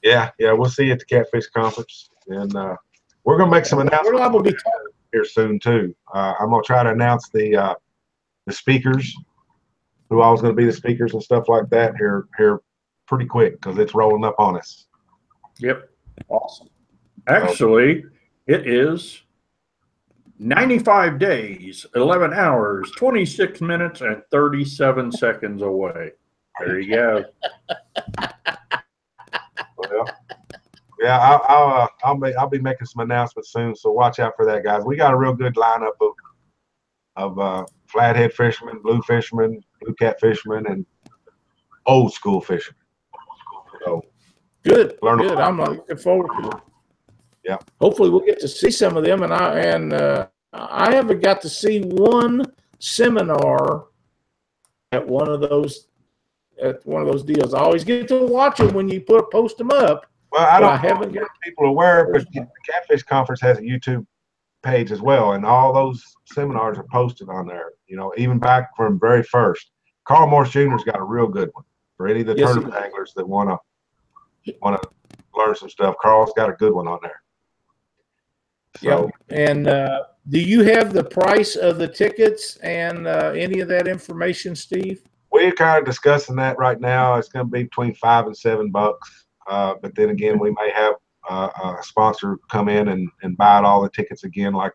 Speaker 3: Yeah, we'll see you at the Catfish Conference. And we're going to make some announcements here soon, too. I'm going to try to announce the speakers, who all is going to be the speakers and stuff like that here pretty quick, because it's rolling up on us.
Speaker 2: Yep. Awesome. Actually, it is 95 days, 11 hours, 26 minutes, and 37 seconds away. There you go.
Speaker 3: Well, yeah, I'll be making some announcements soon, so watch out for that, guys. We got a real good lineup of flathead fishermen, blue fishermen, blue cat fishermen, and old school fishermen. So
Speaker 1: good. I'm looking forward to it.
Speaker 3: Yeah.
Speaker 1: Hopefully we'll get to see some of them, and I haven't got to see one seminar at one of those deals. I always get to watch them when you post them up.
Speaker 3: Well, I haven't got people aware, but the Catfish Conference has a YouTube page as well, and all those seminars are posted on there. You know, even back from very first. Carl Morse Jr.'s got a real good one for any of the tournament anglers that want to learn some stuff. Carl's got a good one on there. So,
Speaker 1: and do you have the price of the tickets and any of that information, Steve?
Speaker 3: We're kind of discussing that right now. It's going to be between $5 and $7. But then again, we may have a sponsor come in and buy out all the tickets again, like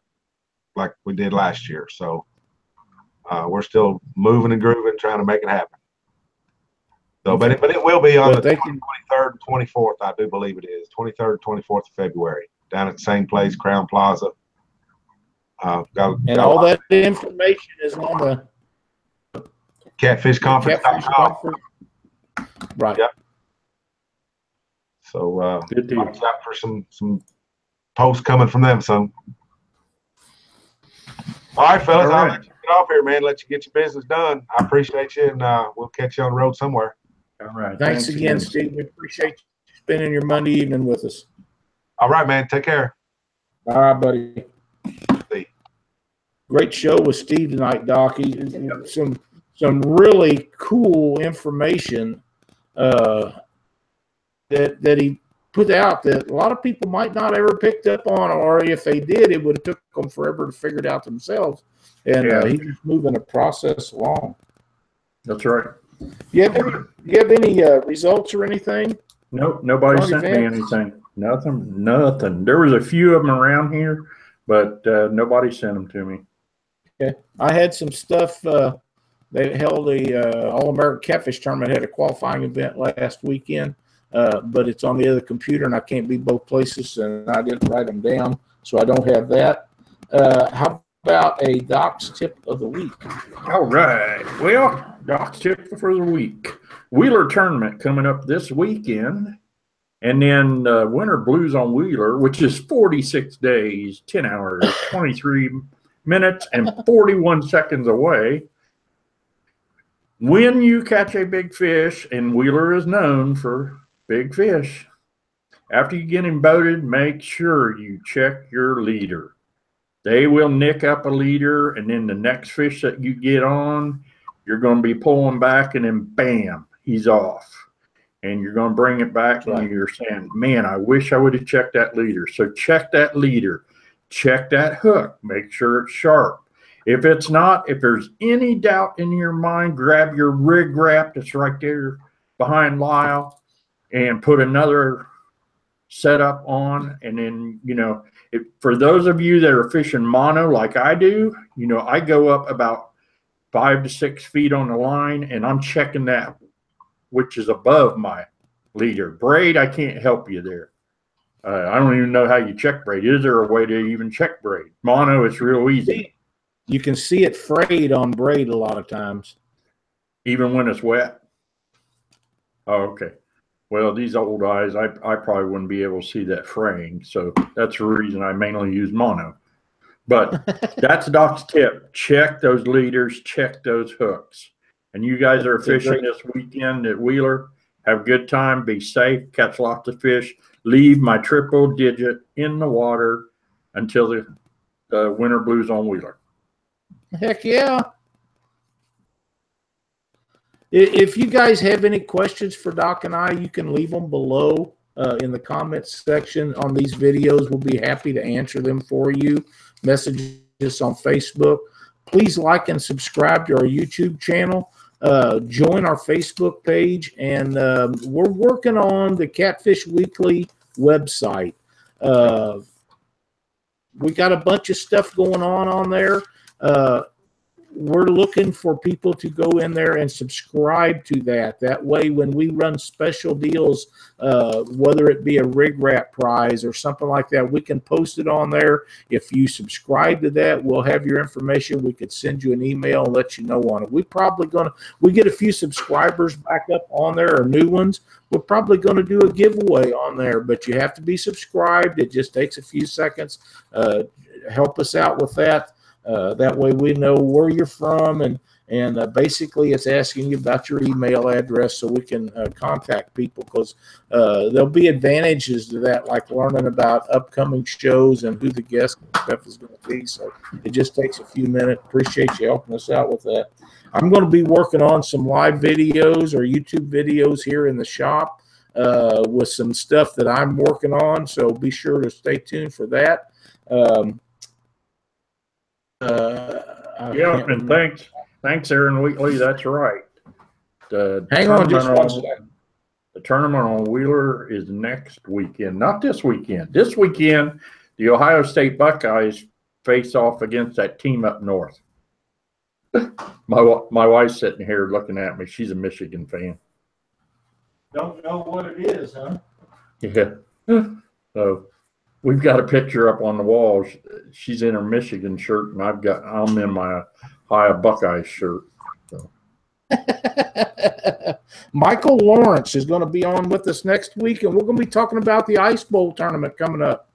Speaker 3: we did last year. So We're still moving and grooving, trying to make it happen. So, but it will be on the 23rd and 24th, I do believe it is. 23rd, 24th of February, down at the same place, Crown Plaza.
Speaker 1: All that information is on the
Speaker 3: Catfish Conference.
Speaker 1: Right.
Speaker 3: Yep. So watch out for some posts coming from them. So, all right, fellas, I'll let you get off here, man. Let you get your business done. I appreciate you, and we'll catch you on the road somewhere.
Speaker 2: All right.
Speaker 1: Thanks again, Steve. We appreciate you spending your Monday evening with us.
Speaker 3: All right, man. Take care.
Speaker 1: All right, buddy.
Speaker 3: See.
Speaker 1: Great show with Steve tonight, Doc. Some really cool information that he put out that a lot of people might not ever picked up on, or if they did, it would have took them forever to figure it out themselves. And he's just moving the process along.
Speaker 2: That's right.
Speaker 1: You have any results or anything?
Speaker 2: Nope, nobody sent me anything. Nothing. There was a few of them around here, but nobody sent them to me.
Speaker 1: Okay. I had some stuff. They held a All-American Catfish Tournament, had a qualifying event last weekend, but it's on the other computer, and I can't be both places, and I didn't write them down, so I don't have that. How about a Doc's Tip of the Week?
Speaker 2: All right. Well, Doc's Tip for the Week. Wheeler Tournament coming up this weekend, and then Winter Blues on Wheeler, which is 46 days, 10 hours, 23 minutes, and 41 seconds away. When you catch a big fish, and Wheeler is known for big fish, after you get him boated, make sure you check your leader. They will nick up a leader, and then the next fish that you get on, you're going to be pulling back, and then bam, he's off. And you're going to bring it back, and you're saying, man, I wish I would have checked that leader. So check that leader. Check that hook. Make sure it's sharp. If it's not, if there's any doubt in your mind, grab your rig wrap that's right there behind Lyle and put another setup on. And then, for those of you that are fishing mono like I do, I go up about 5 to 6 feet on the line, and I'm checking that, which is above my leader. Braid, I can't help you there. I don't even know how you check braid. Is there a way to even check braid? Mono, it's real easy.
Speaker 1: You can see it frayed on braid a lot of times.
Speaker 2: Even when it's wet? Oh, okay. Well, these old eyes, I probably wouldn't be able to see that fraying. So that's the reason I mainly use mono. But that's Doc's tip. Check those leaders. Check those hooks. And you guys are fishing this weekend at Wheeler. Have a good time. Be safe. Catch lots of fish. Leave my triple digit in the water until the Winter Blues on Wheeler.
Speaker 1: Heck yeah. If you guys have any questions for Doc and I, you can leave them below in the comments section on these videos. We'll be happy to answer them for you. Message us on Facebook. Please like and subscribe to our YouTube channel. Join our Facebook page, and we're working on the Catfish Weekly website. We got a bunch of stuff going on there. We're looking for people to go in there and subscribe to that. That way, when we run special deals, whether it be a rig wrap prize or something like that, we can post it on there. If you subscribe to that, we'll have your information. We could send you an email and let you know on it. We get a few subscribers back up on there, or new ones. We're probably going to do a giveaway on there, but you have to be subscribed. It just takes a few seconds. Help us out with that. That way we know where you're from, and basically it's asking you about your email address so we can contact people, because there'll be advantages to that, like learning about upcoming shows and who the guest stuff is going to be. So it just takes a few minutes. Appreciate you helping us out with that. I'm going to be working on some live videos or YouTube videos here in the shop with some stuff that I'm working on, so be sure to stay tuned for that.
Speaker 2: And thanks, Aaron Wheatley. That's right.
Speaker 1: Hang on just one second.
Speaker 2: The tournament on Wheeler is next weekend, not this weekend. This weekend, the Ohio State Buckeyes face off against that team up north. My wife's sitting here looking at me. She's a Michigan fan.
Speaker 1: Don't know what it is, huh?
Speaker 2: Yeah. So we've got a picture up on the wall. She's in her Michigan shirt, and I'm in my Ohio Buckeyes shirt. So.
Speaker 1: Michael Lawrence is going to be on with us next week, and we're going to be talking about the Ice Bowl tournament coming up.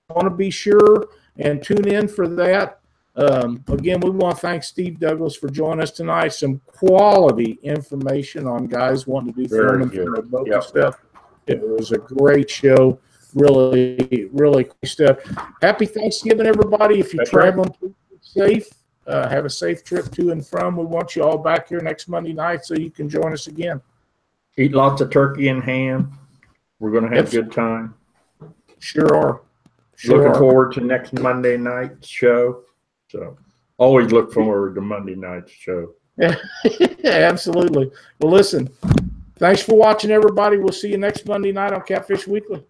Speaker 1: I want to be sure and tune in for that. Again, we want to thank Steve Douglas for joining us tonight. Some quality information on guys wanting to do filming for their boat and stuff. It was a great show. Really, really cool stuff. Happy Thanksgiving, everybody. If you're traveling, please be safe. Have a safe trip to and from. We want you all back here next Monday night so you can join us again.
Speaker 2: Eat lots of turkey and ham. We're going to have a good time.
Speaker 1: Sure are.
Speaker 2: Looking forward to next Monday night's show. So always look forward to Monday night's show.
Speaker 1: Yeah, absolutely. Well, listen, thanks for watching, everybody. We'll see you next Monday night on Catfish Weekly.